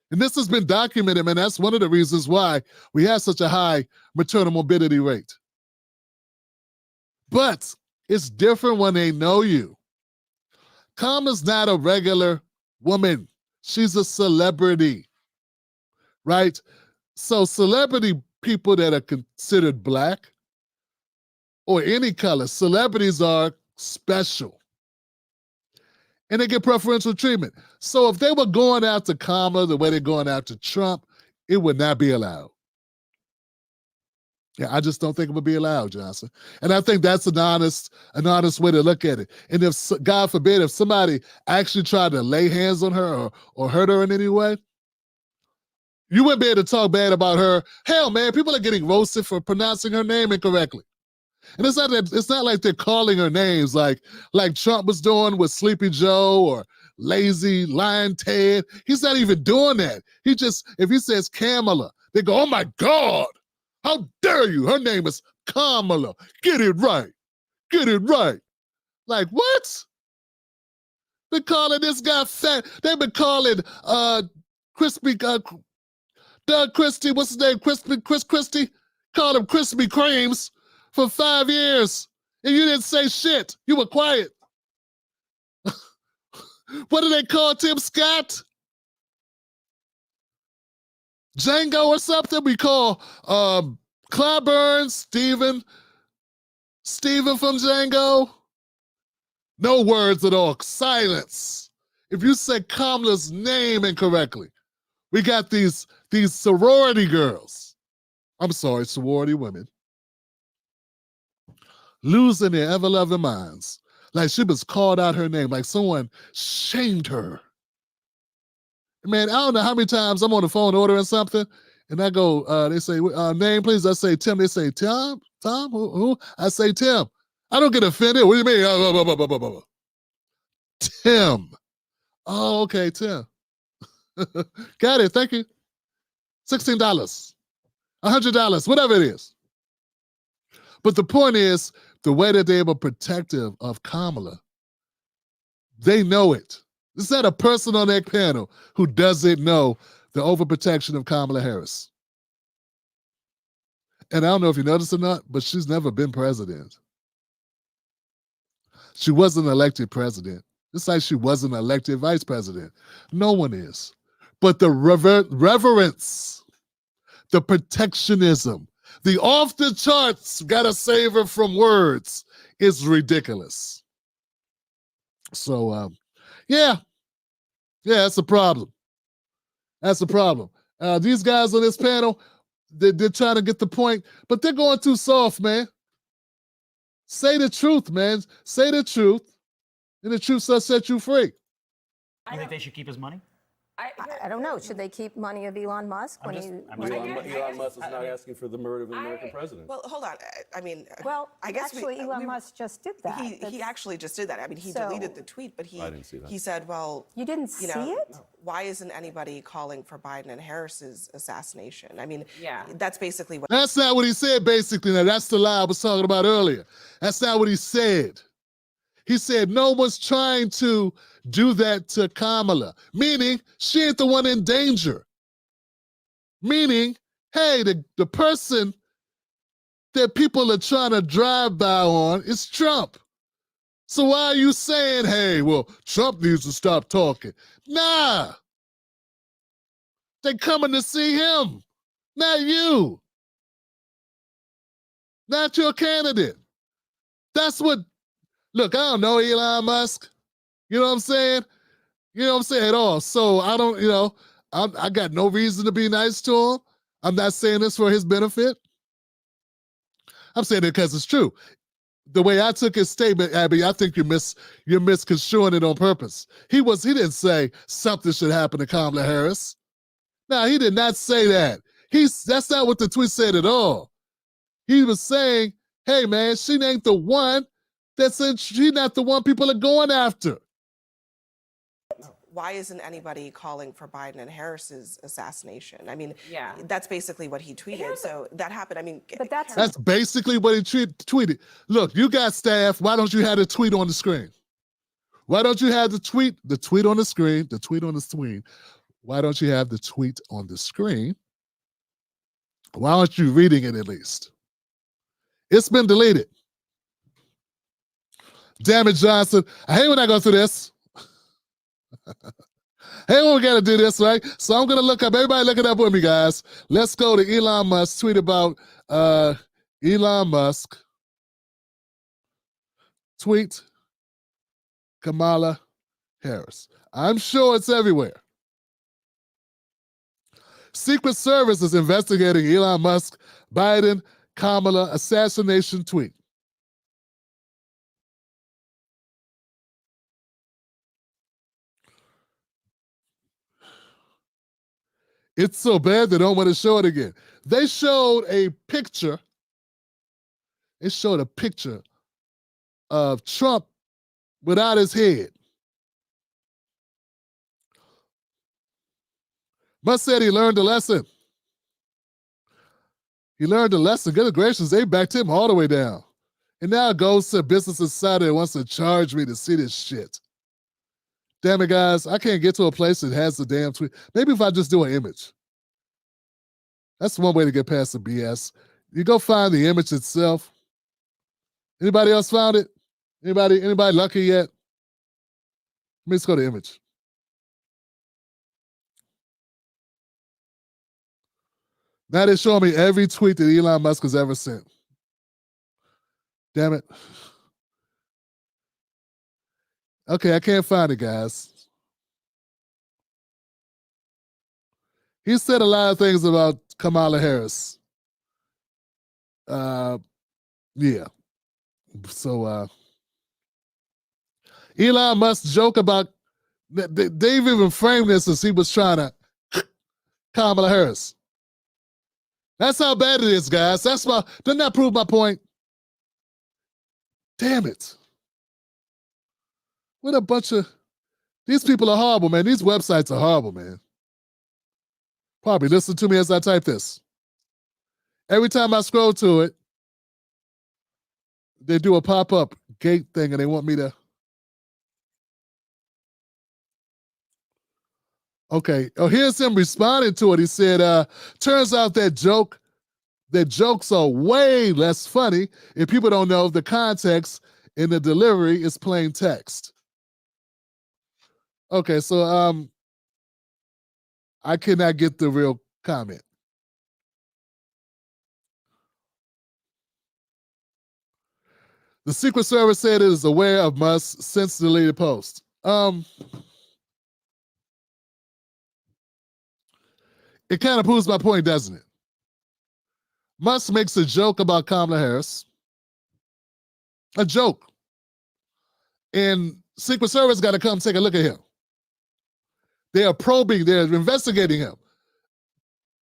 Speaker 1: And this has been documented, man. That's one of the reasons why we have such a high maternal morbidity rate. But it's different when they know you. Kamala's not a regular woman. She's a celebrity, right? So celebrity people that are considered black or any color, celebrities are special. And they get preferential treatment. So if they were going after Kamala the way they're going after Trump, it would not be allowed. Yeah, I just don't think it would be allowed, Johnson. And I think that's an honest way to look at it. And if, God forbid, if somebody actually tried to lay hands on her or hurt her in any way, you wouldn't be able to talk bad about her. Hell, man, people are getting roasted for pronouncing her name incorrectly. And it's not like they're calling her names like Trump was doing with Sleepy Joe or Lazy Lion Ted. He's not even doing that. If he says Kamala, they go, oh my God, how dare you? Her name is Kamala. Get it right. Get it right. Like, what? Been calling this guy fat. They've been calling Doug Christie, what's his name? Chris Christie? Called him Krispy Kremes for 5 years. And you didn't say shit. You were quiet. What do they call Tim Scott? Django or something? We call Clyburn, Steven from Django. No words at all. Silence. If you say Kamala's name incorrectly, we got these sorority girls. I'm sorry, sorority women. Losing their ever-loving minds. Like she was called out her name, like someone shamed her. Man, I don't know how many times I'm on the phone ordering something, and I go, they say, name please. I say Tim. They say, Tom? Who? I say Tim. I don't get offended. What do you mean? Tim. Oh, okay, Tim. Got it, thank you. $16, $100, whatever it is. But the point is, the way that they were protective of Kamala, they know it. There's not a person on that panel who doesn't know the overprotection of Kamala Harris. And I don't know if you noticed or not, but she's never been president. She wasn't elected president. Just like she wasn't elected vice president. No one is. But the reverence, the protectionism, the off the charts, gotta save her from words, is ridiculous. So, yeah, that's a problem. That's a problem. These guys on this panel, they're trying to get the point, but they're going too soft, man. Say the truth, man. Say the truth, and the truth shall set you free.
Speaker 5: You think they should keep his money?
Speaker 10: I don't know. Should they keep money of Elon Musk?
Speaker 9: Elon Musk is not asking for the murder of an American president.
Speaker 6: Well, hold on. I mean,
Speaker 10: well,
Speaker 6: I guess
Speaker 10: actually, Elon Musk just did that.
Speaker 6: He actually just did that. I mean, he deleted the tweet, but
Speaker 9: I didn't see that.
Speaker 6: He said, well,
Speaker 10: you didn't see it?
Speaker 6: No. Why isn't anybody calling for Biden and Harris's assassination? I mean, that's basically what.
Speaker 1: That's not what he said, basically. Now, that's the lie I was talking about earlier. That's not what he said. He said no one's trying to do that to Kamala, meaning she ain't the one in danger. Meaning, hey, the person that people are trying to drive by on is Trump. So why are you saying, hey, well, Trump needs to stop talking? Nah. They coming to see him, not you. Not your candidate. That's what, look, I don't know Elon Musk. You know what I'm saying? You know what I'm saying at all. So I don't, I got no reason to be nice to him. I'm not saying this for his benefit. I'm saying it because it's true. The way I took his statement, Abby, I think you're misconstruing it on purpose. He didn't say something should happen to Kamala Harris. No, he did not say that. That's not what the tweet said at all. He was saying, hey, man, she ain't the one. She's not the one people are going after.
Speaker 6: Why isn't anybody calling for Biden and Harris's assassination? I mean,
Speaker 2: Yeah.
Speaker 6: that's basically what he tweeted. So that happened. I mean,
Speaker 10: But
Speaker 1: That's basically what he tweeted. Look, you got staff. Why don't you have the tweet on the screen? Why don't you have the tweet on the screen, the tweet on the screen? Why don't you have the tweet on the screen? Why aren't you reading it at least? It's been deleted. Damn it, Johnson. I hate when I go through this. Hey, we got to do this, right? So I'm going to look up. Everybody look it up with me, guys. Let's go to Elon Musk. Tweet about Elon Musk. Tweet Kamala Harris. I'm sure it's everywhere. Secret Service is investigating Elon Musk, Biden, Kamala assassination tweet. It's so bad they don't want to show it again. They showed a picture. They showed a picture of Trump without his head. Musk said he learned a lesson. He learned a lesson. Good gracious, they backed him all the way down. And now it goes to Business Insider and wants to charge me to see this shit. Damn it, guys. I can't get to a place that has the damn tweet. Maybe if I just do an image. That's one way to get past the BS. You go find the image itself. Anybody else found it? Anybody lucky yet? Let me just go to image. Now they're showing me every tweet that Elon Musk has ever sent. Damn it. Okay, I can't find it, guys. He said a lot of things about Kamala Harris. Yeah. So Elon Musk joke about, they've even framed this as he was trying to Kamala Harris. That's how bad it is, guys. Doesn't that prove my point? Damn it. What a bunch of, these people are horrible, man. These websites are horrible, man. Probably listen to me as I type this. Every time I scroll to it, they do a pop-up gate thing and they want me to. Okay. Oh, here's him responding to it. He said, turns out that jokes are way less funny if people don't know the context in the delivery is plain text. Okay, so I cannot get the real comment. The Secret Service said it is aware of Musk's since deleted post. It kind of proves my point, doesn't it? Musk makes a joke about Kamala Harris. A joke. And Secret Service got to come take a look at him. They are probing, they're investigating him.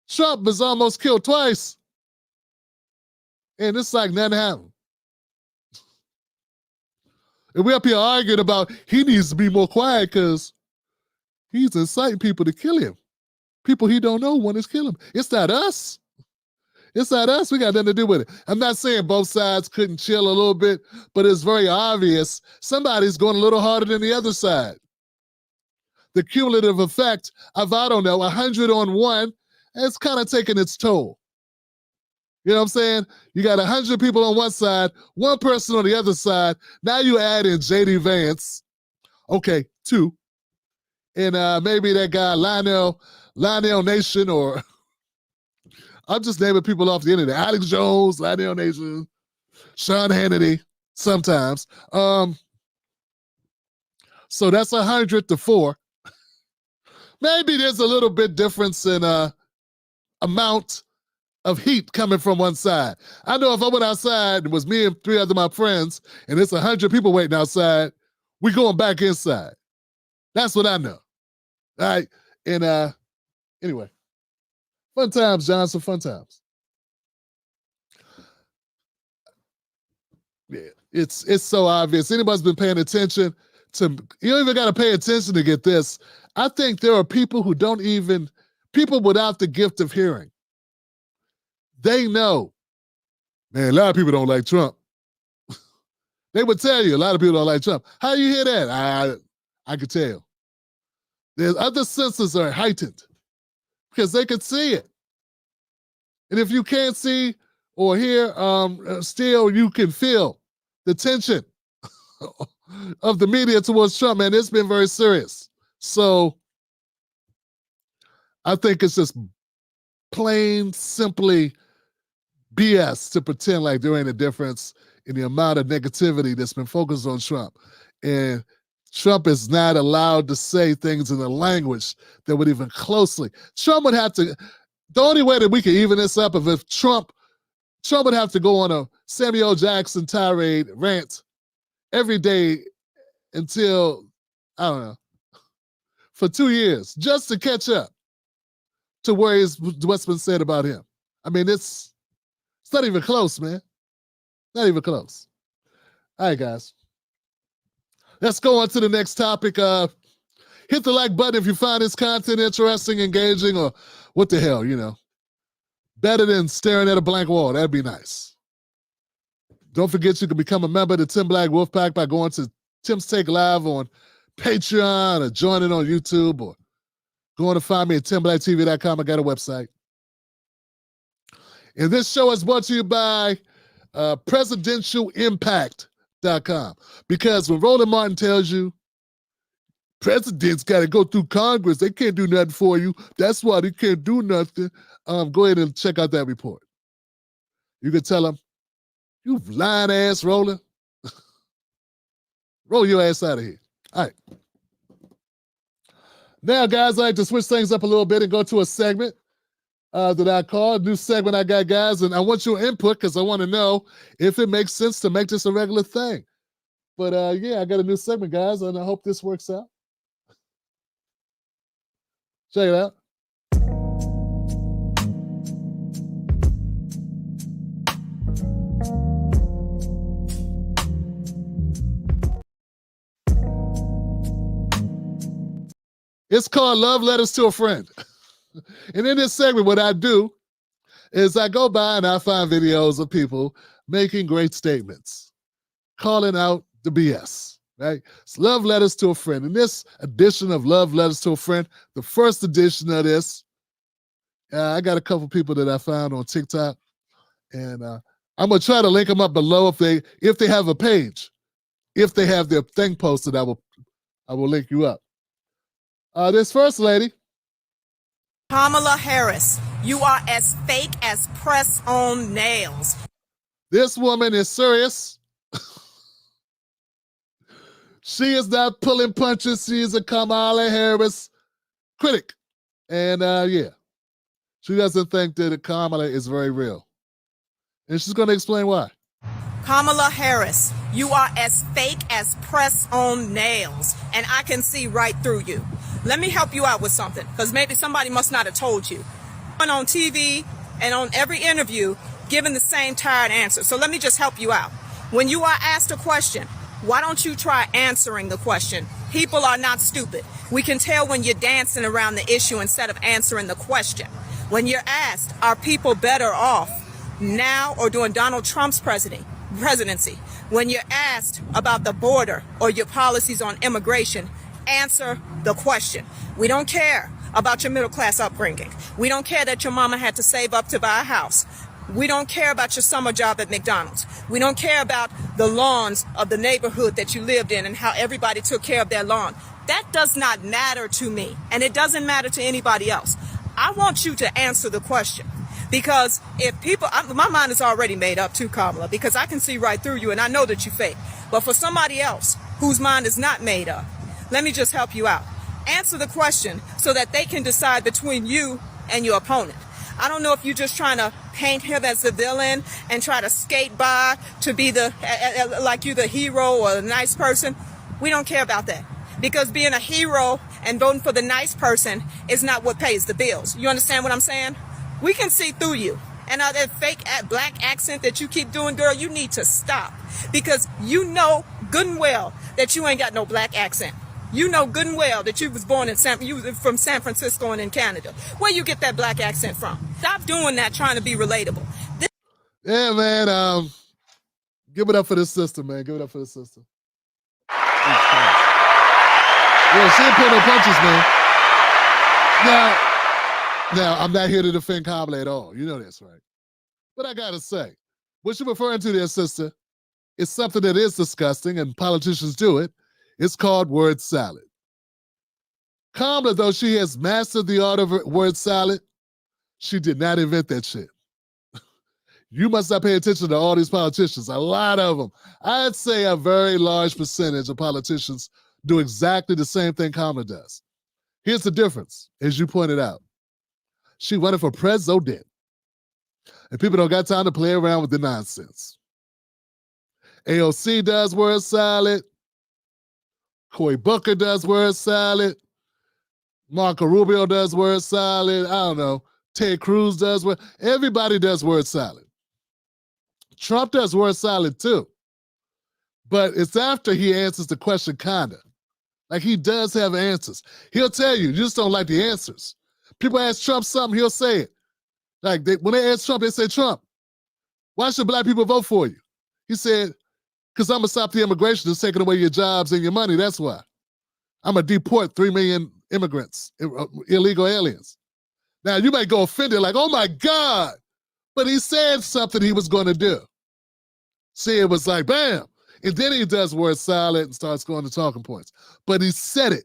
Speaker 1: Trump was almost killed twice. And it's like nothing happened. And we're up here arguing about he needs to be more quiet because he's inciting people to kill him. People he don't know want to kill him. It's not us. It's not us. We got nothing to do with it. I'm not saying both sides couldn't chill a little bit, but it's very obvious somebody's going a little harder than the other side. The cumulative effect of, 100 on one, it's kind of taking its toll. You know what I'm saying? You got 100 people on one side, one person on the other side. Now you add in J.D. Vance. Okay, 2. And maybe that guy Lionel Nation, or I'm just naming people off the internet. Alex Jones, Lionel Nation, Sean Hannity, sometimes. So that's 100 to 4. Maybe there's a little bit difference in amount of heat coming from one side. I know if I went outside, it was me and 3 other my friends, and it's 100 people waiting outside, we going back inside. That's what I know. All right. And anyway. Fun times, Johnson, fun times. Yeah, it's so obvious. Anybody's been paying attention to, you don't even got to pay attention to get this. I think there are people who don't even, people without the gift of hearing. They know, man, a lot of people don't like Trump. They would tell you a lot of people don't like Trump. How do you hear that? I could tell. There's other senses are heightened because they could see it. And if you can't see or hear, still you can feel the tension of the media towards Trump, man. It's been very serious. So I think it's just plain, simply BS to pretend like there ain't a difference in the amount of negativity that's been focused on Trump. And Trump is not allowed to say things in a language that would even closely. Trump would have to, the only way that we can even this up is if Trump would have to go on a Samuel Jackson tirade rant every day until, I don't know, for 2 years, just to catch up to what's been said about him. I mean, it's not even close, man. Not even close. All right, guys. Let's go on to the next topic. Hit the like button if you find this content interesting, engaging, or what the hell, you know. Better than staring at a blank wall. That'd be nice. Don't forget you can become a member of the Tim Black Wolfpack by going to Tim's Take Live on Patreon or joining on YouTube or going to find me at timblacktv.com. I got a website. And this show is brought to you by presidentialimpact.com. Because when Roland Martin tells you presidents got to go through Congress, they can't do nothing for you. That's why they can't do nothing. Go ahead and check out that report. You can tell them, you lying ass Roland. Roll your ass out of here. All right. Now, guys, I like to switch things up a little bit and go to a segment that I call, a new segment I got, guys, and I want your input because I want to know if it makes sense to make this a regular thing. But yeah, I got a new segment, guys, and I hope this works out. Check it out. It's called Love Letters to a Friend. And in this segment, what I do is I go by and I find videos of people making great statements, calling out the BS, right? It's Love Letters to a Friend. In this edition of Love Letters to a Friend, the first edition of this, I got a couple people that I found on TikTok, and I'm going to try to link them up below if they have a page. If they have their thing posted, I will link you up. This first lady.
Speaker 11: Kamala Harris, you are as fake as press-on nails.
Speaker 1: This woman is serious. She is not pulling punches. She is a Kamala Harris critic. And yeah, she doesn't think that Kamala is very real. And she's going to explain why.
Speaker 11: Kamala Harris, you are as fake as press-on nails, and I can see right through you. Let me help you out with something, because maybe somebody must not have told you. On TV and on every interview, giving the same tired answer. So let me just help you out. When you are asked a question, why don't you try answering the question? People are not stupid. We can tell when you're dancing around the issue instead of answering the question. When you're asked, are people better off now or during Donald Trump's presidency? When you're asked about the border or your policies on immigration, answer the question. We don't care about your middle class upbringing. We don't care that your mama had to save up to buy a house. We don't care about your summer job at McDonald's. We don't care about the lawns of the neighborhood that you lived in and how everybody took care of their lawn. That does not matter to me, and it doesn't matter to anybody else. I want you to answer the question. Because if people, my mind is already made up too, Kamala, because I can see right through you and I know that you fake. But for somebody else whose mind is not made up, let me just help you out. Answer the question so that they can decide between you and your opponent. I don't know if you're just trying to paint him as the villain and try to skate by to be like you the hero or the nice person. We don't care about that. Because being a hero and voting for the nice person is not what pays the bills. You understand what I'm saying? We can see through you. And that fake black accent that you keep doing, girl, you need to stop. Because you know good and well that you ain't got no black accent. You know good and well that you was born in from San Francisco and in Canada. Where you get that black accent from? Stop doing that trying to be relatable.
Speaker 1: Yeah, man. Give it up for this sister, man. Give it up for this sister. Yeah, she ain't pulling no punches, man. Now, I'm not here to defend Kamala at all. You know this, right? But I gotta say, what you're referring to there, sister, is something that is disgusting, and politicians do it. It's called word salad. Kamala, though she has mastered the art of word salad, she did not invent that shit. You must not pay attention to all these politicians. A lot of them. I'd say a very large percentage of politicians do exactly the same thing Kamala does. Here's the difference, as you pointed out. She running for president. And people don't got time to play around with the nonsense. AOC does word salad. Cory Booker does word salad. Marco Rubio does word salad. I don't know. Ted Cruz does word. Everybody does word salad. Trump does word salad too. But it's after he answers the question, kinda. Like he does have answers. He'll tell you, you just don't like the answers. People ask Trump something, he'll say it. Like when they ask Trump, they say, Trump, why should black people vote for you? He said, because I'm going to stop the immigration that's taking away your jobs and your money. That's why. I'm going to deport 3 million immigrants, illegal aliens. Now, you might go offended like, oh, my God. But he said something he was going to do. See, it was like, bam. And then he does word salad and starts going to talking points. But he said it.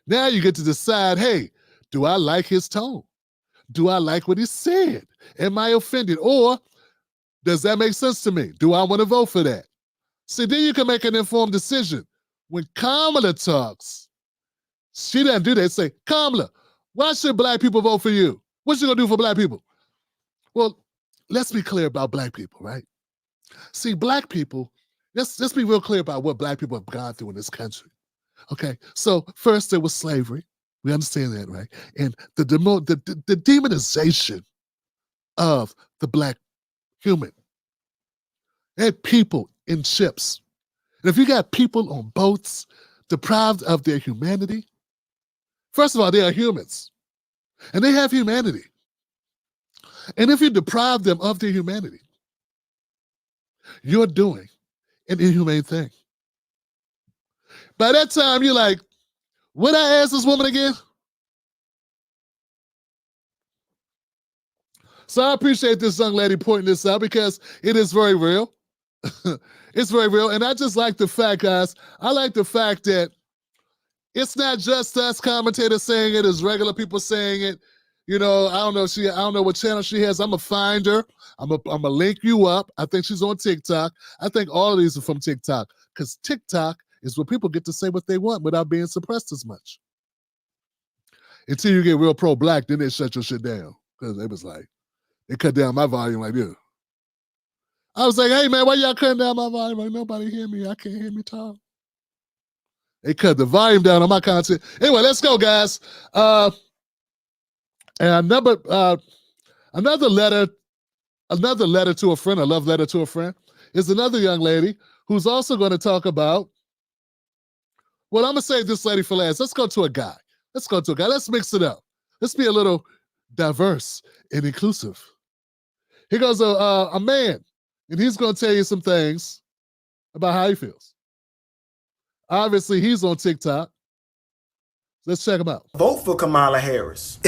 Speaker 1: Now you get to decide, hey, do I like his tone? Do I like what he said? Am I offended? Or does that make sense to me? Do I want to vote for that? See, then you can make an informed decision. When Kamala talks, she doesn't do that. Say, Kamala, why should black people vote for you? What you gonna do for black people? Well, let's be clear about black people, right? See, black people, let's be real clear about what black people have gone through in this country. Okay, so first there was slavery. We understand that, right? And the demonization of the black human. They had people in ships. And if you got people on boats deprived of their humanity, first of all, they are humans. And they have humanity. And if you deprive them of their humanity, you're doing an inhumane thing. By that time, you're like, what I ask this woman again? So I appreciate this young lady pointing this out because it is very real. It's very real. And I just like the fact, guys, I like the fact that it's not just us commentators saying it, it's regular people saying it. You know, I don't know what channel she has. I'm gonna find her. I'm gonna link you up. I think she's on TikTok. I think all of these are from TikTok because TikTok is where people get to say what they want without being suppressed as much. Until you get real pro-black, then they shut your shit down because it was like, they cut down my volume like this. I was like, hey, man, why y'all cutting down my volume? Like, nobody hear me. I can't hear me talk. They cut the volume down on my content. Anyway, let's go, guys. And another letter to a friend, a love letter to a friend, is another young lady who's also going to talk about, well, I'm going to save this lady for last. Let's go to a guy. Let's mix it up. Let's be a little diverse and inclusive. Here goes a man, and he's going to tell you some things about how he feels. Obviously, he's on TikTok. Let's check him out.
Speaker 12: Vote for Kamala Harris.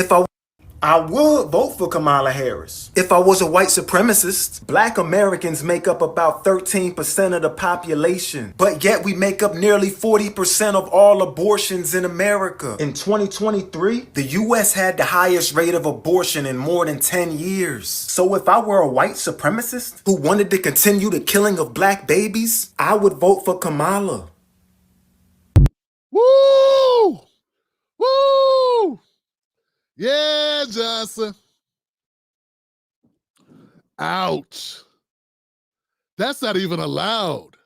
Speaker 12: I would vote for Kamala Harris. If I was a white supremacist, black Americans make up about 13% of the population, but yet we make up nearly 40% of all abortions in America. In 2023, the US had the highest rate of abortion in more than 10 years. So if I were a white supremacist who wanted to continue the killing of black babies, I would vote for Kamala.
Speaker 1: Woo! Woo! Yeah, Johnson. Ouch. That's not even allowed.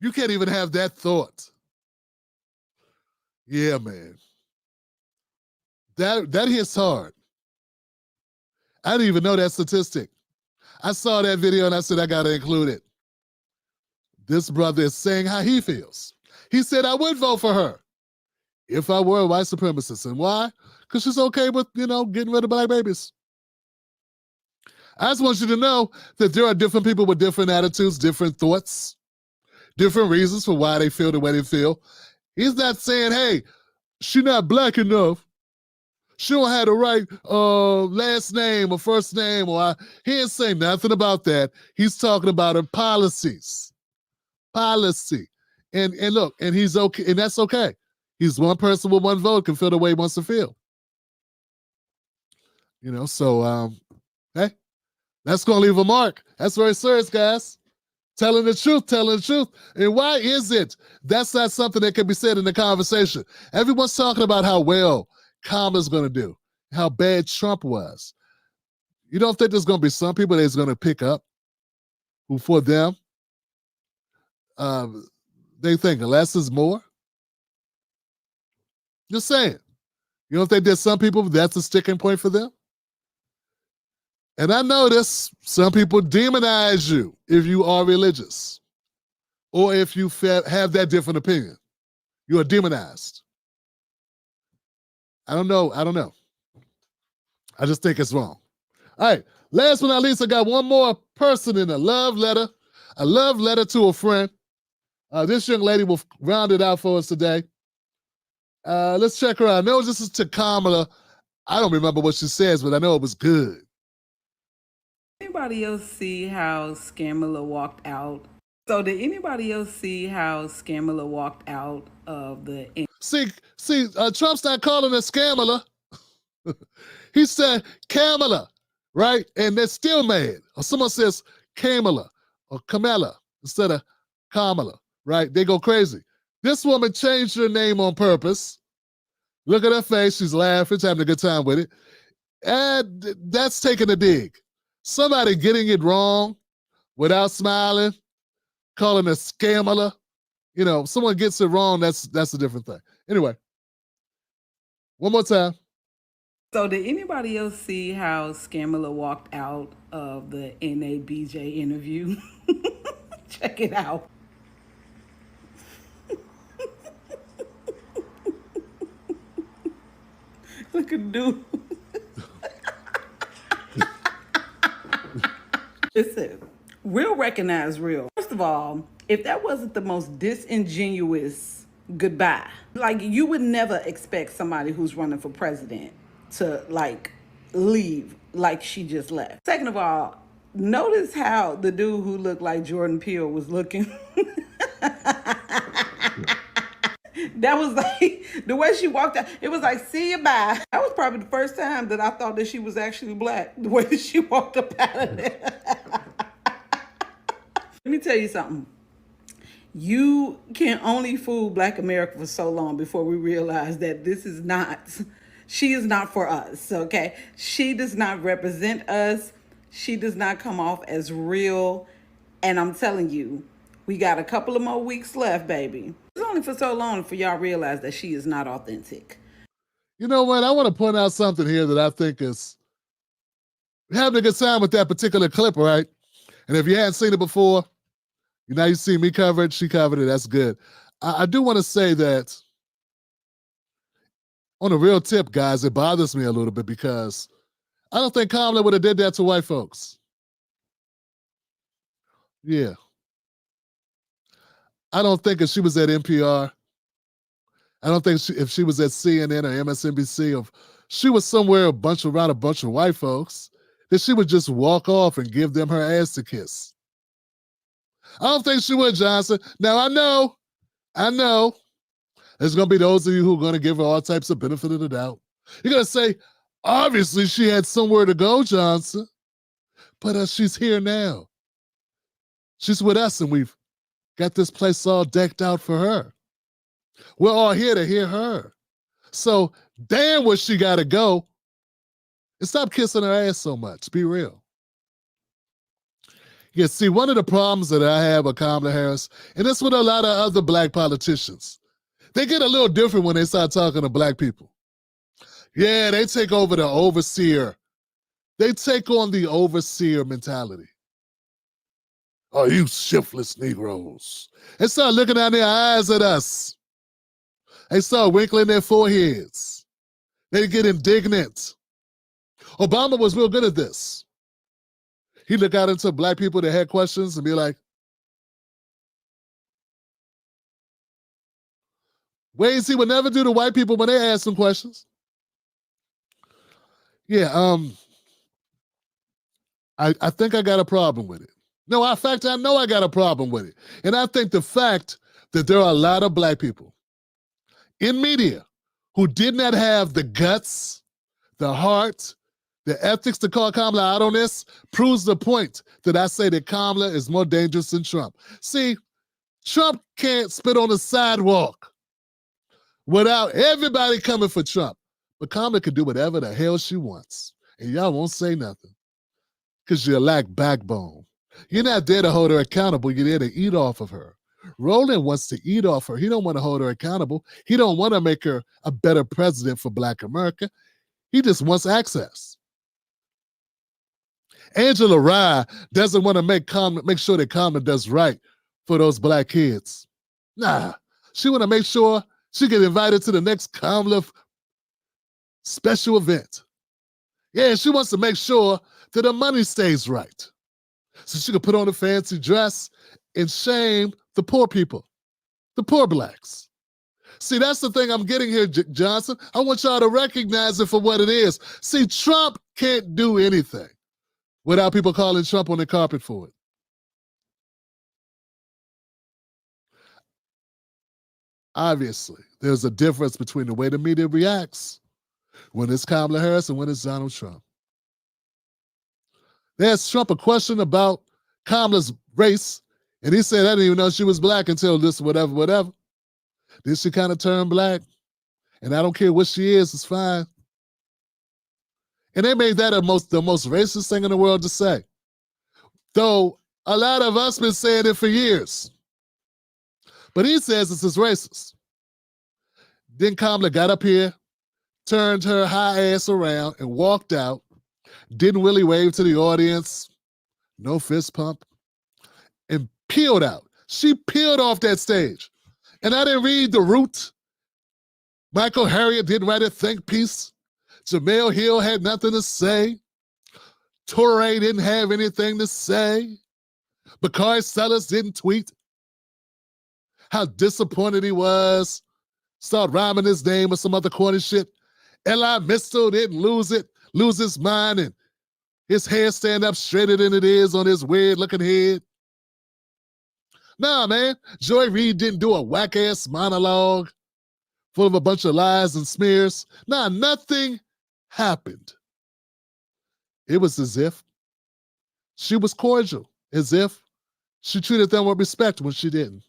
Speaker 1: You can't even have that thought. Yeah, man. That hits hard. I didn't even know that statistic. I saw that video and I said, I got to include it. This brother is saying how he feels. He said, I would vote for her if I were a white supremacist. And why? Because she's okay with, getting rid of black babies. I just want you to know that there are different people with different attitudes, different thoughts, different reasons for why they feel the way they feel. He's not saying, hey, she's not black enough. She don't have the right last name or first name. He ain't saying nothing about that. He's talking about her policies. Policy. And look, and he's okay, and that's okay. He's one person with one vote, can feel the way he wants to feel. So hey, that's gonna leave a mark. That's very serious, guys. Telling the truth. And why is it? That's not something that can be said in the conversation. Everyone's talking about how well Kamala's gonna do, how bad Trump was. You don't think there's gonna be some people that's gonna pick up who, for them, they think less is more? Just saying. You don't think there's some people that's a sticking point for them? And I notice some people demonize you if you are religious or if you have that different opinion. You are demonized. I don't know. I just think it's wrong. All right. Last but not least, I got one more person in a love letter to a friend. This young lady will round it out for us today. Let's check her out. I know this is to Kamala. I don't remember what she says, but I know it was good.
Speaker 13: Anybody else see how Kamala walked out? So did anybody else see how Kamala walked out of the...
Speaker 1: See, Trump's not calling her Kamala. He said Kamala, right? And they're still mad. Or someone says Kamala or Kamala instead of Kamala, right? They go crazy. This woman changed her name on purpose. Look at her face. She's laughing. She's having a good time with it. And that's taking a dig. Somebody getting it wrong without smiling, calling her Kamala. Someone gets it wrong, that's a different thing. Anyway, one more time.
Speaker 13: So did anybody else see how Kamala walked out of the NABJ interview? Check it out. Look at dude. Listen, real recognize real. First of all, if that wasn't the most disingenuous goodbye, you would never expect somebody who's running for president to leave like she just left. Second of all, notice how the dude who looked like Jordan Peele was looking. That was the way she walked out. It was like, see you, bye. That was probably the first time that I thought that she was actually black, the way that she walked up out of there. Let me tell you something. You can only fool Black America for so long before we realize that she is not for us, okay? She does not represent us. She does not come off as real. And I'm telling you, we got a couple of more weeks left, baby. It's only for so long for y'all realize that she is not authentic.
Speaker 1: You know what? I want to point out something here that I think is having a good time with that particular clip, right? And if you hadn't seen it before, now you see me cover it, she covered it, that's good. I do want to say that on a real tip, guys, it bothers me a little bit because I don't think Kamala would have did that to white folks. Yeah. I don't think if she was at NPR, I don't think if she was at CNN or MSNBC, or if she was somewhere around a bunch of white folks, that she would just walk off and give them her ass to kiss. I don't think she would, Johnson. Now, I know there's going to be those of you who are going to give her all types of benefit of the doubt. You're going to say, obviously she had somewhere to go, Johnson, but she's here now. She's with us and we've got this place all decked out for her. We're all here to hear her. So damn where she got to go. And stop kissing her ass so much. Be real. Yeah, see, one of the problems that I have with Kamala Harris, and it's with a lot of other black politicians, they get a little different when they start talking to black people. Yeah, they take over the overseer. They take on the overseer mentality. Oh, you shiftless Negroes. They start looking down their eyes at us. They start winkling their foreheads. They get indignant. Obama was real good at this. He'd look out into black people that had questions and be like, ways he would never do to white people when they ask him questions. Yeah, I think I got a problem with it. No, in fact, I know I got a problem with it. And I think the fact that there are a lot of black people in media who did not have the guts, the heart, the ethics to call Kamala out on this proves the point that I say that Kamala is more dangerous than Trump. See, Trump can't spit on the sidewalk without everybody coming for Trump. But Kamala can do whatever the hell she wants. And y'all won't say nothing because you lack backbone. You're not there to hold her accountable. You're there to eat off of her. Roland wants to eat off her. He don't want to hold her accountable. He don't want to make her a better president for Black America. He just wants access. Angela Rye doesn't want to make sure that Kamala does right for those black kids. Nah, she want to make sure she get invited to the next Kamala special event. Yeah, she wants to make sure that the money stays right. So she can put on a fancy dress and shame the poor people, the poor blacks. See, that's the thing I'm getting here, Johnson. I want y'all to recognize it for what it is. See, Trump can't do anything without people calling Trump on the carpet for it. Obviously, there's a difference between the way the media reacts when it's Kamala Harris and when it's Donald Trump. They asked Trump a question about Kamala's race, and he said, I didn't even know she was black until this, whatever. Then she kind of turned black, and I don't care what she is, it's fine. And they made that the most racist thing in the world to say. Though a lot of us been saying it for years. But he says it's as racist. Then Kamala got up here, turned her high ass around, and walked out. Didn't really wave to the audience, no fist pump, and peeled out. She peeled off that stage. And I didn't read The Root. Michael Harriot didn't write a think piece. Jamel Hill had nothing to say. Toure didn't have anything to say. Bakari Sellers didn't tweet how disappointed he was. Start rhyming his name or some other corny shit. Eli Mistel didn't lose his mind, and his hair stand up straighter than it is on his weird-looking head. Nah, man. Joy Reid didn't do a whack-ass monologue full of a bunch of lies and smears. Nah, nothing happened. It was as if she was cordial, as if she treated them with respect when she didn't.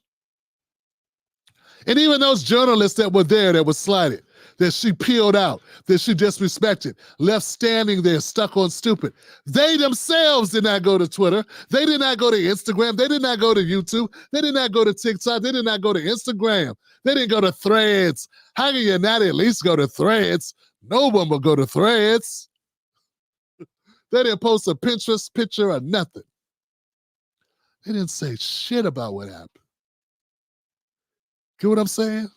Speaker 1: And even those journalists that were there that were slighted, that she peeled out, that she disrespected, left standing there stuck on stupid. They themselves did not go to Twitter. They did not go to Instagram. They did not go to YouTube. They did not go to TikTok. They did not go to Instagram. They didn't go to Threads. How can you not at least go to Threads? No one will go to Threads. They didn't post a Pinterest picture or nothing. They didn't say shit about what happened. Get what I'm saying?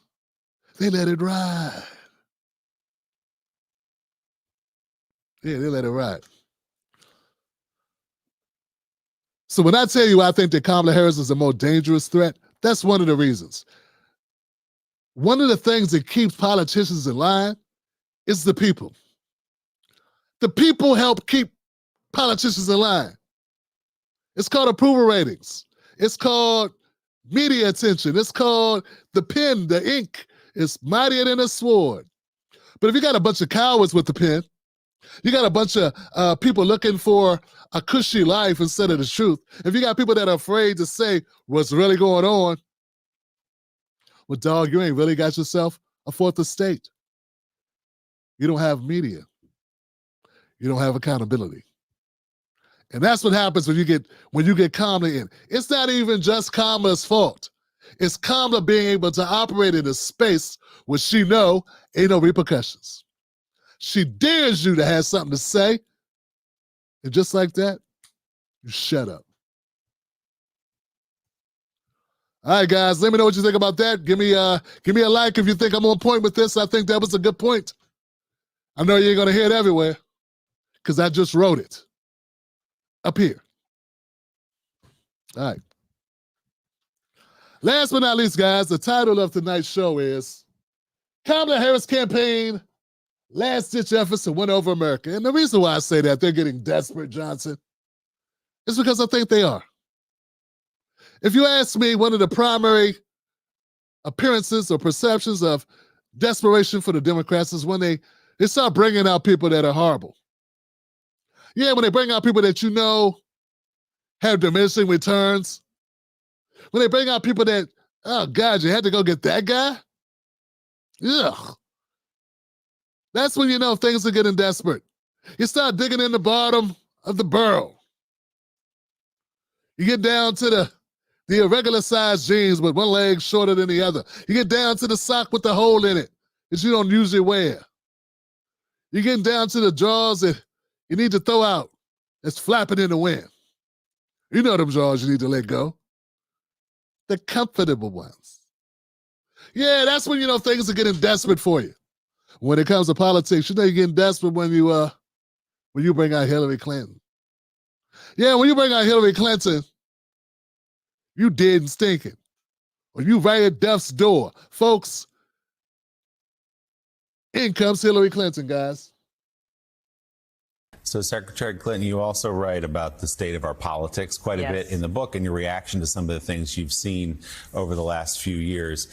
Speaker 1: They let it ride. Yeah, they let it ride. So when I tell you I think that Kamala Harris is a more dangerous threat, that's one of the reasons. One of the things that keeps politicians in line is the people. The people help keep politicians in line. It's called approval ratings. It's called media attention. It's called the pen, the ink. It's mightier than a sword. But if you got a bunch of cowards with the pen, you got a bunch of people looking for a cushy life instead of the truth. If you got people that are afraid to say what's really going on, well, dog, you ain't really got yourself a fourth estate. You don't have media. You don't have accountability. And that's what happens when you get Kamala in. It's not even just Kamala's fault. It's Kamala being able to operate in a space where she know ain't no repercussions. She dares you to have something to say, And just like that, you shut up. All right, guys, let me know what you think about that. Give me a like if you think I'm on point with this. I think that was a good point. I know you ain't going to hear it everywhere because I just wrote it up here. All right. Last but not least, guys, the title of tonight's show is Kamala Harris Campaign Last-Ditch Efforts to Win Over America. And the reason why I say that, they're getting desperate, Johnson, is because I think they are. If you ask me, one of the primary appearances or perceptions of desperation for the Democrats is when they start bringing out people that are horrible. Yeah, when they bring out people that you know have diminishing returns. When they bring out people that, oh, God, you had to go get that guy? Ugh. That's when you know things are getting desperate. You start digging in the bottom of the barrel. You get down to the irregular sized jeans with one leg shorter than the other. You get down to the sock with the hole in it that you don't usually wear. You're getting down to the drawers that you need to throw out that's flapping in the wind. You know them drawers you need to let go. The comfortable ones. Yeah, that's when you know things are getting desperate for you. When it comes to politics, you know you're getting desperate when you bring out Hillary Clinton. Yeah, when you bring out Hillary Clinton, you dead and stinking. Or you right at death's door. Folks, in comes Hillary Clinton, guys.
Speaker 14: So, Secretary Clinton, you also write about the state of our politics quite a bit in the book and your reaction to some of the things you've seen over the last few years.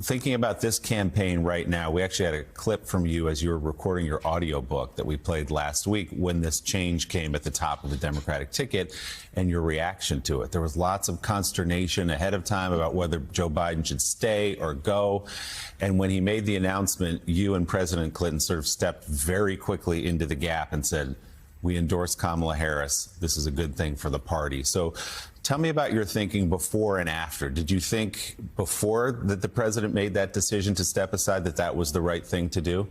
Speaker 14: Thinking about this campaign right now, we actually had a clip from you as you were recording your audio book that we played last week when this change came at the top of the Democratic ticket and your reaction to it. There was lots of consternation ahead of time about whether Joe Biden should stay or go. And when he made the announcement, you and President Clinton sort of stepped very quickly into the gap and said, we endorse Kamala Harris. This is a good thing for the party. So tell me about your thinking before and after. Did you think before that the president made that decision to step aside that that was the right thing to do?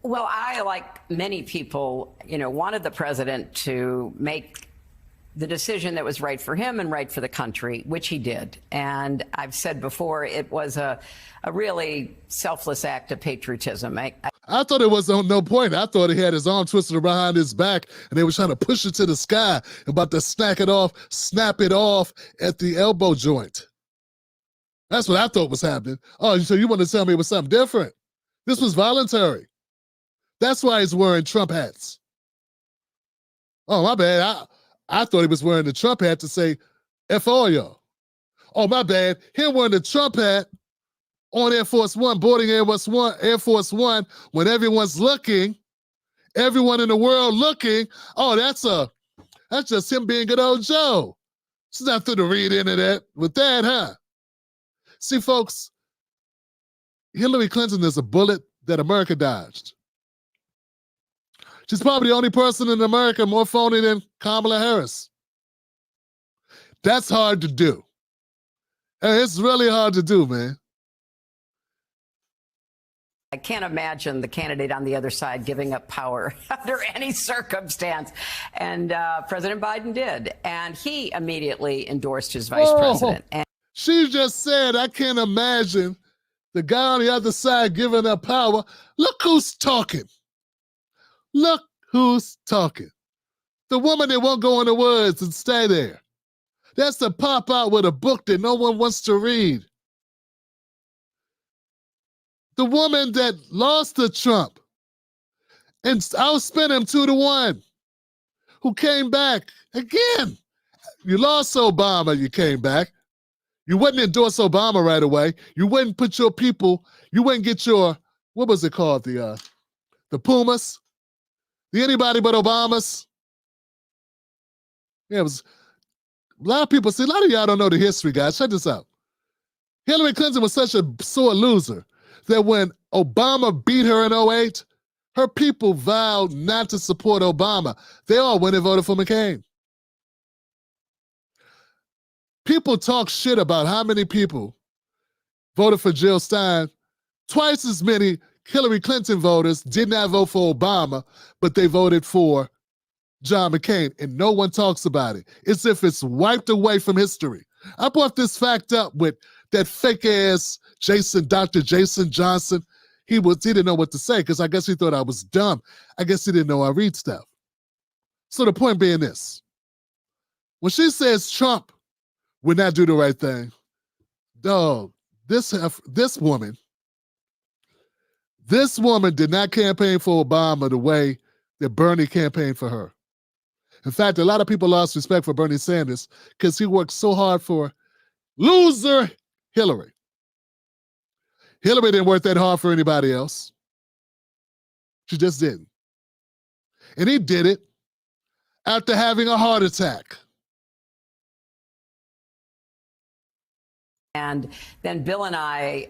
Speaker 15: Well, I, like many people, wanted the president to make the decision that was right for him and right for the country, which he did. And I've said before, it was a really selfless act of patriotism.
Speaker 1: I thought it was no point. I thought he had his arm twisted behind his back and they were trying to push it to the sky, about to snap it off at the elbow joint. That's what I thought was happening. Oh, so you want to tell me it was something different? This was voluntary. That's why he's wearing Trump hats. Oh, my bad. I thought he was wearing the Trump hat to say, F all y'all. Oh, my bad. Him wearing the Trump hat on Air Force One, boarding Air Force One, when everyone's looking, everyone in the world looking. Oh, that's just him being good old Joe. It's nothing to read into that with that, huh? See, folks, Hillary Clinton is a bullet that America dodged. She's probably the only person in America more phony than Kamala Harris. That's hard to do. And it's really hard to do, man.
Speaker 15: I can't imagine the candidate on the other side giving up power under any circumstance. And President Biden did. And he immediately endorsed his vice president. And
Speaker 1: she just said, I can't imagine the guy on the other side giving up power. Look who's talking. Look who's talking. The woman that won't go in the woods and stay there. That's to pop out with a book that no one wants to read. The woman that lost to Trump and outspent him 2-1, who came back again. You lost Obama, you came back. You wouldn't endorse Obama right away. You wouldn't put your people, you wouldn't get your, what was it called? The Pumas? The anybody but Obamas? Yeah, it was, a lot of people, see, a lot of y'all don't know the history, guys. Check this out. Hillary Clinton was such a sore loser that when Obama beat her in 2008, her people vowed not to support Obama. They all went and voted for McCain. People talk shit about how many people voted for Jill Stein. Twice as many Hillary Clinton voters did not vote for Obama, but they voted for John McCain, and no one talks about it. It's if it's wiped away from history. I brought this fact up with that fake-ass Dr. Jason Johnson. He didn't know what to say because I guess he thought I was dumb. I guess he didn't know I read stuff. So the point being this. When she says Trump would not do the right thing, dog, this woman did not campaign for Obama the way that Bernie campaigned for her. In fact, a lot of people lost respect for Bernie Sanders because he worked so hard for loser Hillary. Hillary didn't work that hard for anybody else. She just didn't. And he did it after having a heart attack.
Speaker 15: And then Bill and I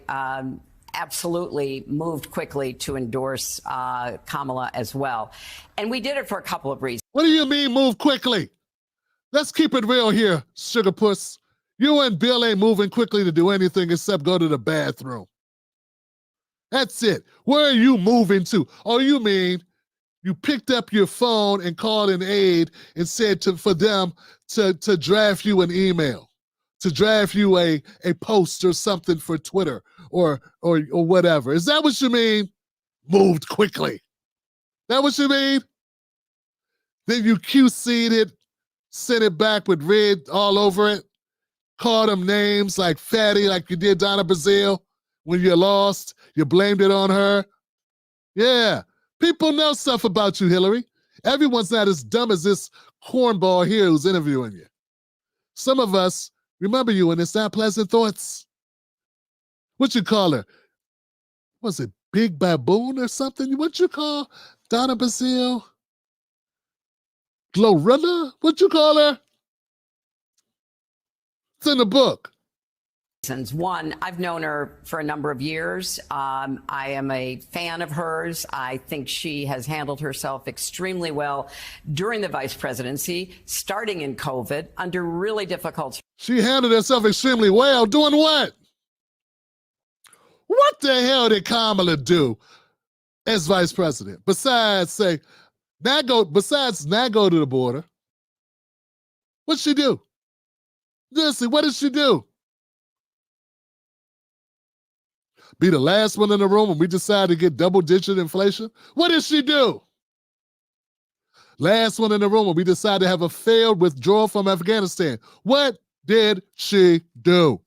Speaker 15: absolutely moved quickly to endorse Kamala as well. And we did it for a couple of reasons.
Speaker 1: What do you mean move quickly? Let's keep it real here, sugar puss. You and Bill ain't moving quickly to do anything except go to the bathroom. That's it. Where are you moving to? Oh, you mean you picked up your phone and called an aide and said for them to draft you an email, to draft you a post or something for Twitter or whatever. Is that what you mean? Moved quickly. That what you mean? Then you QC'd it, sent it back with red all over it, called them names like fatty, like you did Donna Brazile when you lost. You blamed it on her. Yeah, people know stuff about you, Hillary. Everyone's not as dumb as this cornball here who's interviewing you. Some of us remember you and it's not pleasant thoughts. What you call her? Was it Big Baboon or something? What you call Donna Brazile? Glorilla? What you call her? It's in the book.
Speaker 15: One, I've known her for a number of years. I am a fan of hers. I think she has handled herself extremely well during the vice presidency, starting in COVID, under really difficult.
Speaker 1: She handled herself extremely well. Doing what? What the hell did Kamala do as vice president? Besides not go to the border. What'd she do? Listen, what did she do? Be the last one in the room when we decide to get double-digit inflation? What did she do? Last one in the room when we decide to have a failed withdrawal from Afghanistan. What did she do?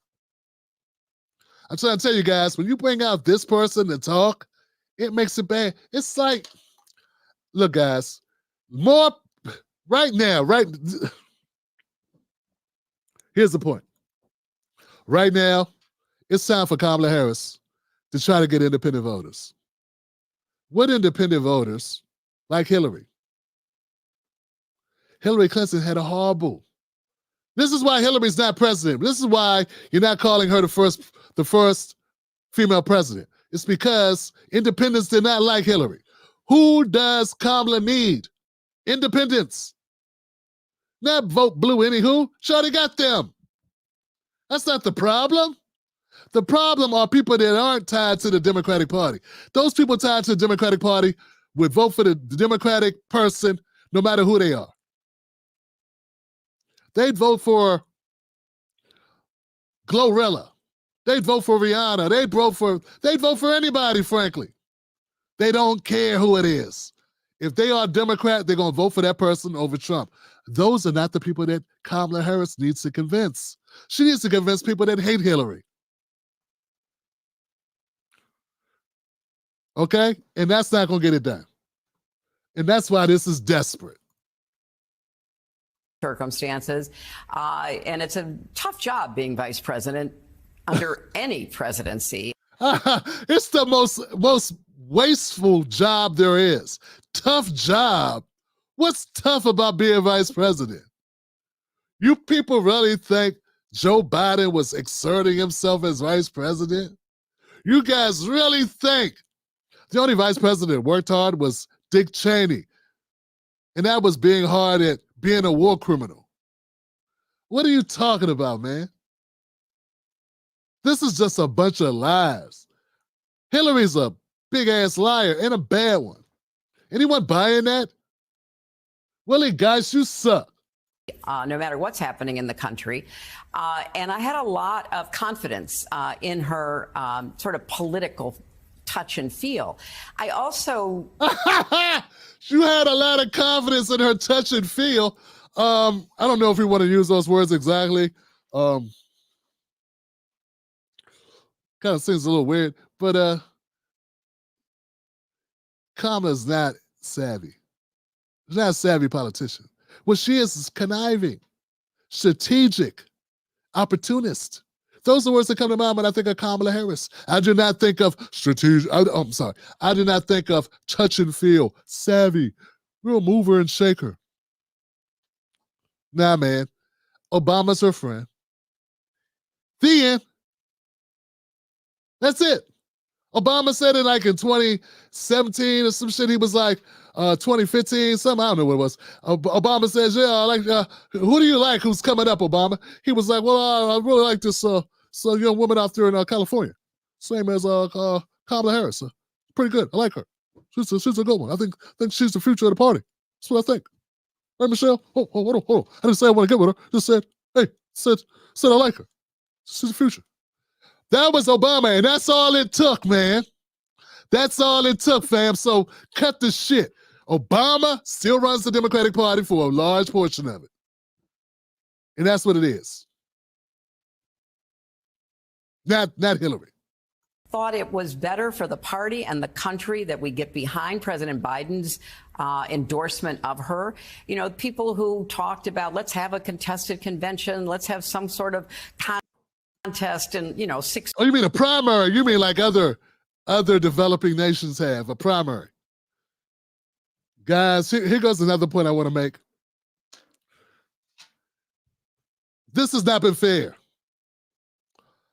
Speaker 1: I'm trying to tell you guys, when you bring out this person to talk, it makes it bad. It's like, look, guys, more right now, here's the point. Right now, it's time for Kamala Harris to try to get independent voters. What independent voters like Hillary? Hillary Clinton had a horrible. This is why Hillary's not president. This is why you're not calling her the first female president. It's because independents did not like Hillary. Who does Kamala need? Independents. Not vote blue anywho. She already got them. That's not the problem. The problem are people that aren't tied to the Democratic Party. Those people tied to the Democratic Party would vote for the Democratic person no matter who they are. They'd vote for Glorilla. They'd vote for Rihanna. They'd vote for anybody, frankly. They don't care who it is. If they are Democrat, they're going to vote for that person over Trump. Those are not the people that Kamala Harris needs to convince. She needs to convince people that hate Hillary. Okay? And that's not going to get it done. And that's why this is desperate.
Speaker 15: Circumstances. And it's a tough job being vice president under any presidency.
Speaker 1: It's the most wasteful job there is. Tough job. What's tough about being vice president? You people really think Joe Biden was exerting himself as vice president? You guys really think the only vice president that worked hard was Dick Cheney? And that was being hard at being a war criminal. What are you talking about, man? This is just a bunch of lies. Hillary's a big-ass liar and a bad one. Anyone buying that? Willie, guys, you suck.
Speaker 15: No matter what's happening in the country. And I had a lot of confidence in her sort of political touch and feel. I also...
Speaker 1: You had a lot of confidence in her touch and feel. I don't know if we want to use those words exactly. Kind of seems a little weird, but Kamala's not savvy. She's not a savvy politician. What she is conniving, strategic, opportunist. Those are words that come to mind when I think of Kamala Harris. I do not think of strategic. I'm sorry. I do not think of touch and feel, savvy, real mover and shaker. Nah, man. Obama's her friend. The end. That's it. Obama said it like in 2017 or some shit. He was like 2015, something, I don't know what it was. Obama says, yeah, I like, who do you like who's coming up, Obama? He was like, well, I really like this young woman out there in California. Same as Kamala Harris. Pretty good. I like her. She's a good one. I think she's the future of the party. That's what I think. Right, Michelle? Hold on. I didn't say I want to get with her. Just said, hey, said I like her. She's the future. That was Obama, and that's all it took, man. That's all it took, fam. So cut the shit. Obama still runs the Democratic Party for a large portion of it. And that's what it is. Not Hillary.
Speaker 15: Thought it was better for the party and the country that we get behind President Biden's endorsement of her. You know, people who talked about, let's have a contested convention, let's have some sort of contest and, 6.
Speaker 1: Oh, you mean a primary? You mean like other developing nations have, a primary. Guys, here goes another point I want to make. This has not been fair.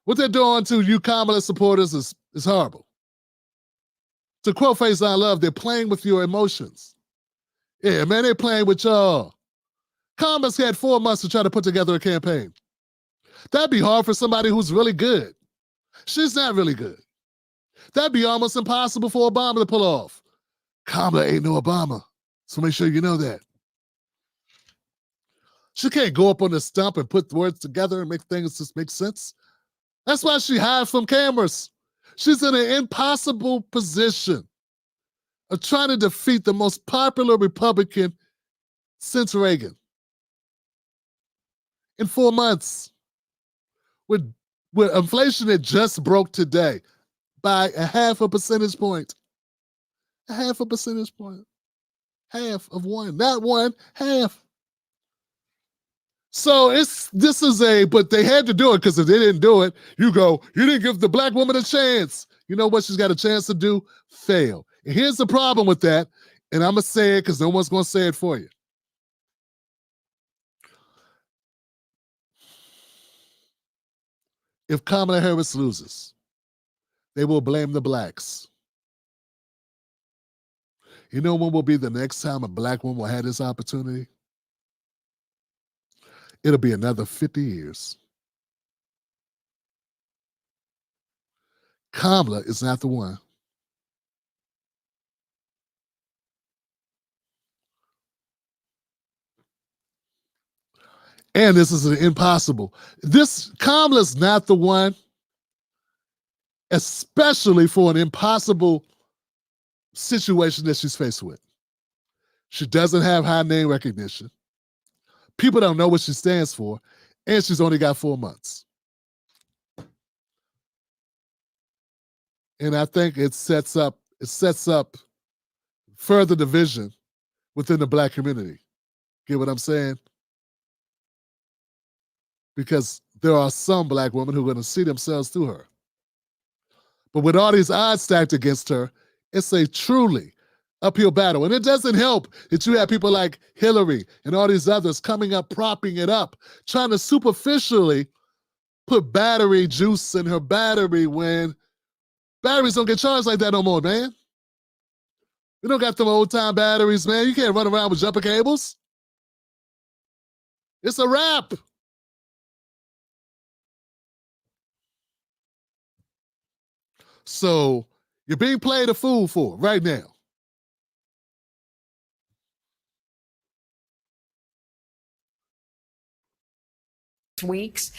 Speaker 1: What they're doing to you Kamala supporters is horrible. To quote Faison Love, they're playing with your emotions. Yeah, man, they're playing with y'all. Kamala's had 4 months to try to put together a campaign. That'd be hard for somebody who's really good. She's not really good. That'd be almost impossible for Obama to pull off. Kamala ain't no Obama, so make sure you know that. She can't go up on the stump and put words together and make things just make sense. That's why she hides from cameras. She's in an impossible position of trying to defeat the most popular Republican since Reagan. In 4 months, with inflation that just broke today by a half a percentage point. A half a percentage point. Half of one. Not one, half. So but they had to do it because if they didn't do it, you didn't give the black woman a chance. You know what she's got a chance to do? Fail. And here's the problem with that, and I'm going to say it because no one's going to say it for you. If Kamala Harris loses, they will blame the blacks. You know when will be the next time a black woman will have this opportunity? It'll be another 50 years. Kamala is not the one. And this is impossible. Kamala's not the one, especially for an impossible situation that she's faced with. She doesn't have high name recognition. People don't know what she stands for, and she's only got 4 months. And I think it sets up further division within the black community. Get what I'm saying? Because there are some black women who are going to see themselves through her. But with all these odds stacked against her, it's a truly uphill battle. And it doesn't help that you have people like Hillary and all these others coming up, propping it up, trying to superficially put battery juice in her battery when batteries don't get charged like that no more, man. We don't got them old-time batteries, man. You can't run around with jumper cables. It's a wrap. So you're being played a fool for right now.
Speaker 15: weeks,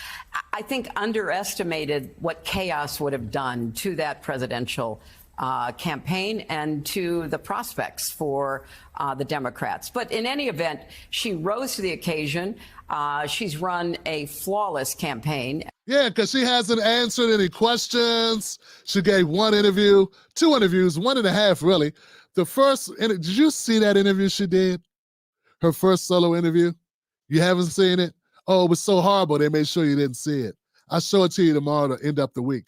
Speaker 15: I think underestimated what chaos would have done to that presidential campaign and to the prospects for the Democrats. But in any event, she rose to the occasion. She's run a flawless campaign.
Speaker 1: Yeah, because she hasn't answered any questions. She gave one interview, two interviews, 1.5 really. The first, did you see that interview she did? Her first solo interview? You haven't seen it? Oh, it was so horrible they made sure you didn't see it. I'll show it to you tomorrow to end up the week.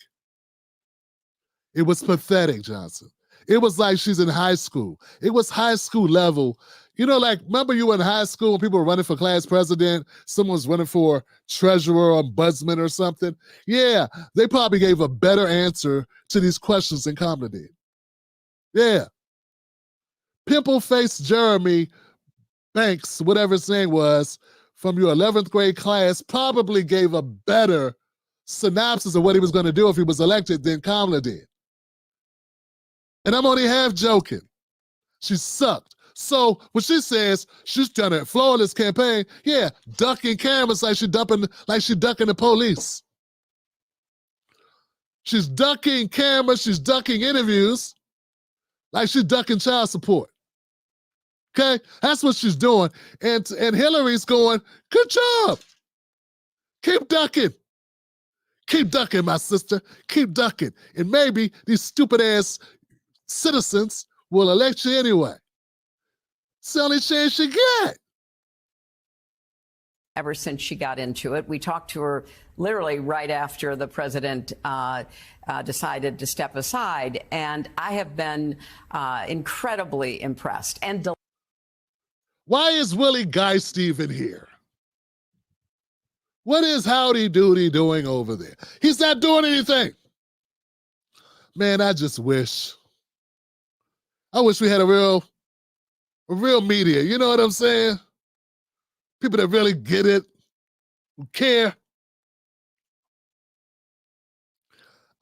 Speaker 1: It was pathetic, Johnson. It was like she's in high school. It was high school level. You know, like, remember you were in high school when people were running for class president, someone's running for treasurer or ombudsman or something? Yeah, they probably gave a better answer to these questions than Kamala did. Yeah. Pimple-faced Jeremy Banks, whatever his name was, from your 11th grade class, probably gave a better synopsis of what he was going to do if he was elected than Kamala did. And I'm only half joking. She sucked. So when she says she's done a flawless campaign, yeah, ducking cameras like she's ducking the police. She's ducking cameras, she's ducking interviews like she's ducking child support. Okay? That's what she's doing. And Hillary's going, good job. Keep ducking. Keep ducking, my sister. Keep ducking. And maybe these stupid ass citizens will elect you anyway. It's the only chance you get.
Speaker 15: Ever since she got into it, we talked to her literally right after the president decided to step aside, and I have been incredibly impressed and
Speaker 1: why is Willie Geist even here? What is Howdy Doody doing over there? He's not doing anything. Man, I just wish. I wish we had a real media. You know what I'm saying? People that really get it, who care.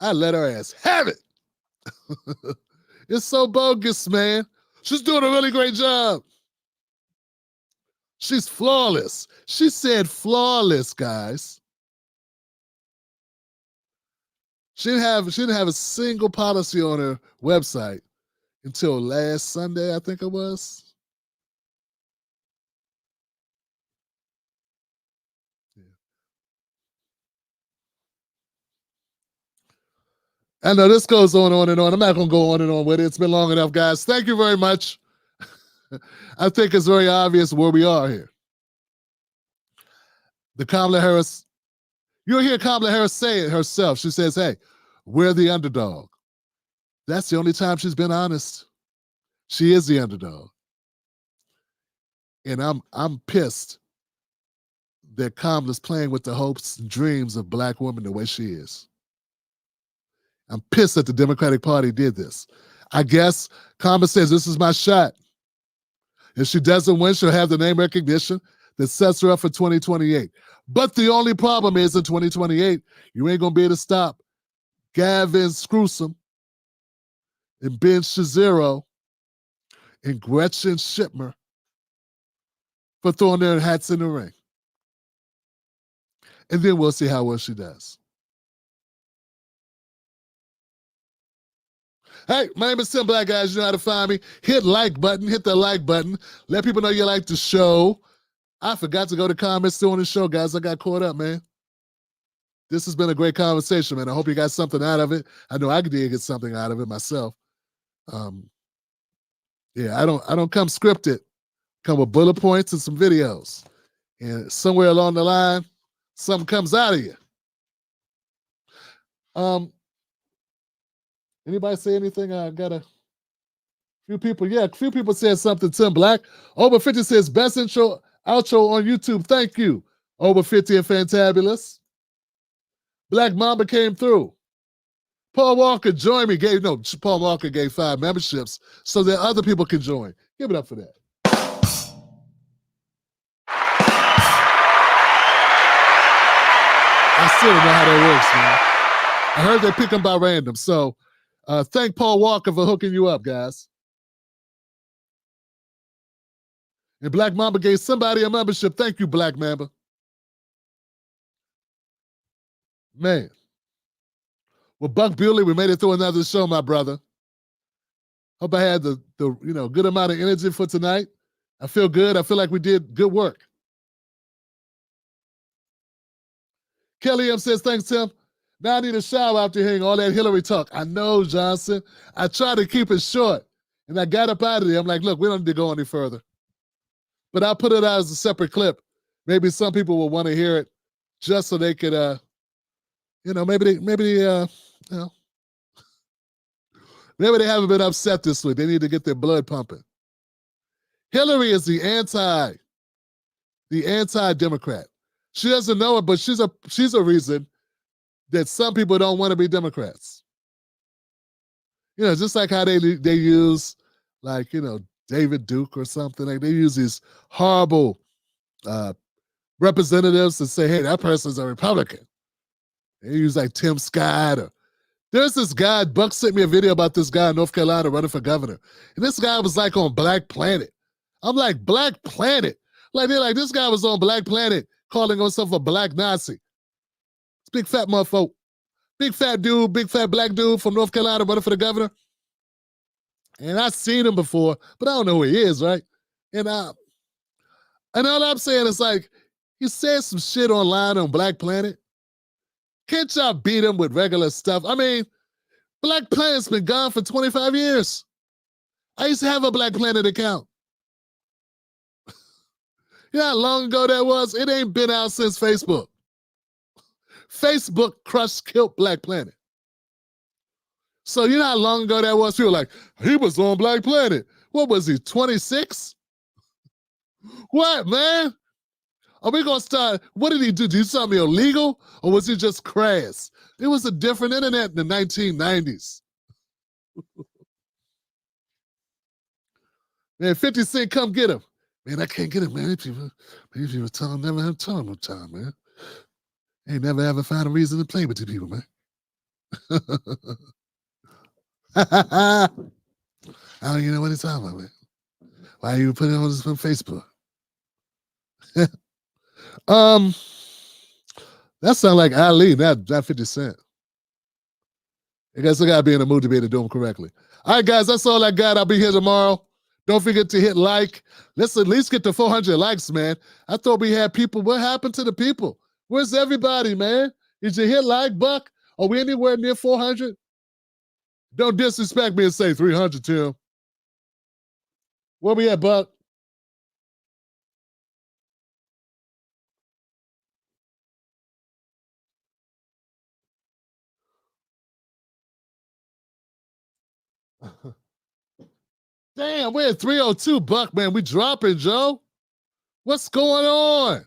Speaker 1: I let her ass have it. It's so bogus, man. She's doing a really great job. She's flawless. She said flawless, guys. She didn't have a single policy on her website until last Sunday, I think it was. I know this goes on and on. I'm not going to go on and on with it. It's been long enough, guys. Thank you very much. I think it's very obvious where we are here. The Kamala Harris, you'll hear Kamala Harris say it herself. She says, hey, we're the underdog. That's the only time she's been honest. She is the underdog. And I'm pissed that Kamala's playing with the hopes and dreams of black women the way she is. I'm pissed that the Democratic Party did this. I guess Kamala says, this is my shot. If she doesn't win, she'll have the name recognition that sets her up for 2028. But the only problem is in 2028, you ain't going to be able to stop Gavin Newsom and Ben Shapiro and Gretchen Whitmer for throwing their hats in the ring. And then we'll see how well she does. Hey, my name is Tim Black, guys. You know how to find me. Hit like button. Hit the like button. Let people know you like the show. I forgot to go to comments during the show, guys. I got caught up, man. This has been a great conversation, man. I hope you got something out of it. I know I did get something out of it myself. Yeah, I don't come scripted. Come with bullet points and some videos. And somewhere along the line, something comes out of you. Anybody say anything? I got a few people. Yeah, a few people said something. Tim Black. Over 50 says, best intro, outro on YouTube. Thank you. Over 50 and fantabulous. Black Mamba came through. Paul Walker joined me. Paul Walker gave 5 memberships so that other people can join. Give it up for that. I still don't know how that works, man. I heard they pick them by random. So thank Paul Walker for hooking you up, guys. And Black Mamba gave somebody a membership. Thank you, Black Mamba. Man. Well, Buck Bewley, we made it through another show, my brother. Hope I had the good amount of energy for tonight. I feel good. I feel like we did good work. Kelly M says, thanks, Tim. Now I need a shower after hearing all that Hillary talk. I know, Johnson. I tried to keep it short, and I got up out of there. I'm like, look, we don't need to go any further. But I'll put it out as a separate clip. Maybe some people will want to hear it just so they could, maybe they haven't been upset this week. They need to get their blood pumping. Hillary is the anti-Democrat. She doesn't know it, but she's a reason that some people don't want to be Democrats. Just like how they use, David Duke or something. Like they use these horrible representatives to say, hey, that person's a Republican. They use like Tim Scott. There's this guy, Buck sent me a video about this guy in North Carolina running for governor. And this guy was like on Black Planet. I'm like, Black Planet? Like, they're like, this guy was on Black Planet calling himself a black Nazi. It's big fat motherfucker. Big fat dude, big fat black dude from North Carolina running for the governor. And I've seen him before, but I don't know who he is, right? And all I'm saying is like, he said some shit online on Black Planet. Can't y'all beat him with regular stuff? I mean, Black Planet's been gone for 25 years. I used to have a Black Planet account. You know how long ago that was? It ain't been out since Facebook. Facebook killed Black Planet. So you know how long ago that was? People were like, he was on Black Planet. What was he, 26? What, man? Are we going to start? What did he do? Did he do something illegal? Or was he just crass? It was a different internet in the 1990s. Man, 50 Cent, come get him. Man, I can't get him, man. These people tell him never have time no time, man. Ain't never ever find a reason to play with these people, man. I don't even know what he's talking about, man. Why you put it on Facebook? That sounds like Ali, not 50 Cent. I guess I gotta be in the mood to be able to do them correctly. All right, guys, that's all I got. I'll be here tomorrow. Don't forget to hit like. Let's at least get to 400 likes, man. I thought we had people. What happened to the people? Where's everybody, man? Did you hit like, Buck? Are we anywhere near 400? Don't disrespect me and say 300, Tim. Where we at, Buck? Damn, we're at 302, Buck, man. We dropping, Joe. What's going on?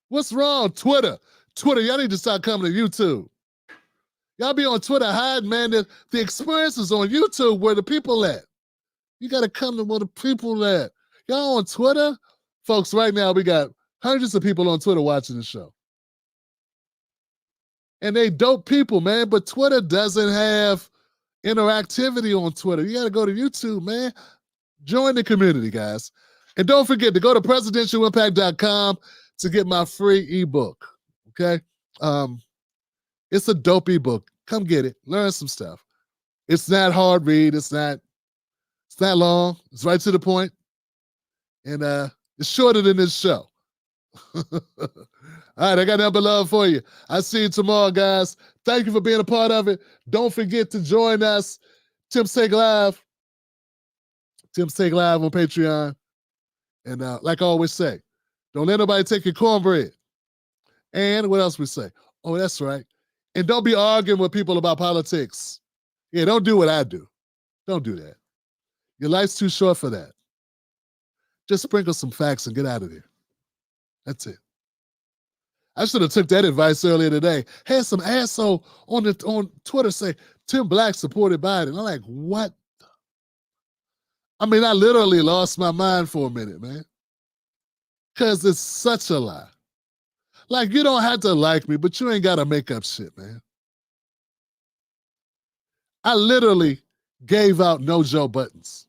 Speaker 1: What's wrong? Twitter, y'all need to start coming to YouTube. Y'all be on Twitter hiding, man. The experience is on YouTube where the people at. You got to come to where the people at. Y'all on Twitter? Folks, right now we got hundreds of people on Twitter watching the show. And they dope people, man, but Twitter doesn't have interactivity on Twitter. You got to go to YouTube, man. Join the community, guys. And don't forget to go to presidentialimpact.com to get my free ebook, okay? It's a dope ebook. Come get it. Learn some stuff. It's not hard read. It's not long. It's right to the point. And it's shorter than this show. All right, I got nothing but love for you. I'll see you tomorrow, guys. Thank you for being a part of it. Don't forget to join us. Tim's Take Live. Tim's Take Live on Patreon. And like I always say, don't let nobody take your cornbread. And what else we say? Oh, that's right. And don't be arguing with people about politics. Yeah, don't do what I do. Don't do that. Your life's too short for that. Just sprinkle some facts and get out of there. That's it. I should have took that advice earlier today. Had some asshole on Twitter say Tim Black supported Biden. I'm like, what? I mean, I literally lost my mind for a minute, man. Because it's such a lie. Like, you don't have to like me, but you ain't got to make up shit, man. I literally gave out no Joe buttons.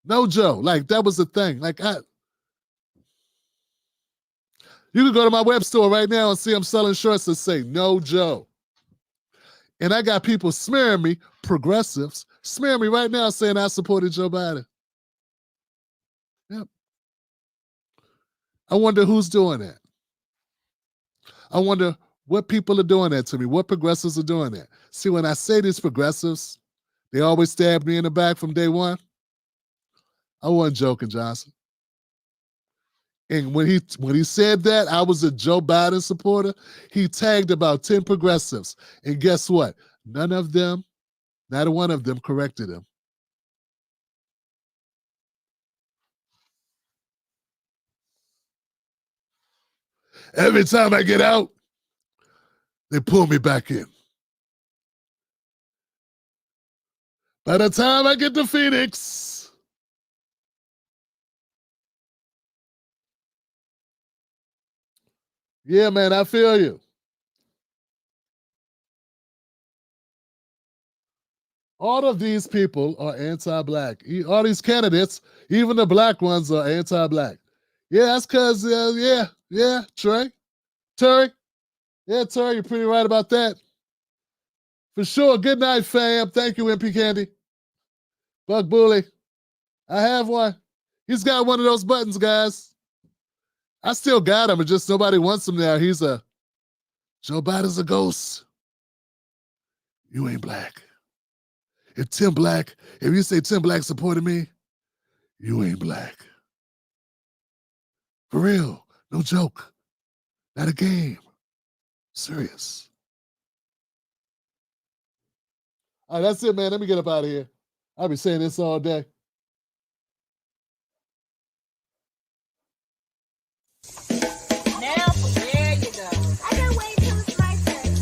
Speaker 1: No Joe. Like, that was the thing. Like, You can go to my web store right now and see I'm selling shirts that say No Joe. And I got people smearing me, progressives, smearing me right now saying I supported Joe Biden. Yep. I wonder who's doing that. I wonder what people are doing that to me, what progressives are doing that. See, when I say these progressives, they always stab me in the back from day one. I wasn't joking, Johnson. And when he said that I was a Joe Biden supporter, he tagged about 10 progressives. And guess what? None of them, not one of them corrected him. Every time I get out, they pull me back in. By the time I get to Phoenix, yeah, man, I feel you. All of these people are anti-black. All these candidates, even the black ones, are anti-black. Yeah, that's because, Terry. Yeah, Terry, you're pretty right about that. For sure. Good night, fam. Thank you, MP Candy. Buck Bully. I have one. He's got one of those buttons, guys. I still got him, but just nobody wants him now. Joe Biden's a ghost. You ain't black. If you say Tim Black supported me, you ain't black. For real. No joke. Not a game. Serious. All right, that's it, man. Let me get up out of here. I'll be saying this all day.
Speaker 2: Now, there you go. I can wait till it's my turn.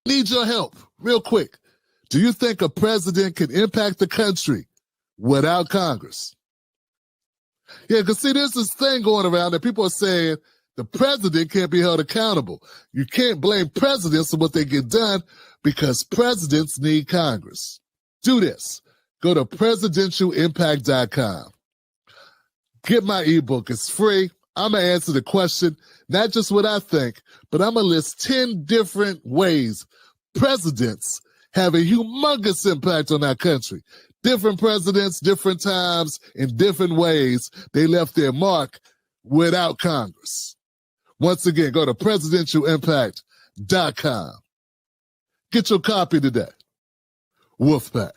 Speaker 1: Need your help, real quick. Do you think a president can impact the country without Congress? Yeah, because see, there's this thing going around that people are saying the president can't be held accountable. You can't blame presidents for what they get done because presidents need Congress. Do this. Go to presidentialimpact.com. Get my ebook. It's free. I'm going to answer the question, not just what I think, but I'm going to list 10 different ways presidents have a humongous impact on our country. Different presidents, different times, in different ways, they left their mark without Congress. Once again, go to presidentialimpact.com. Get your copy today. Wolfpack.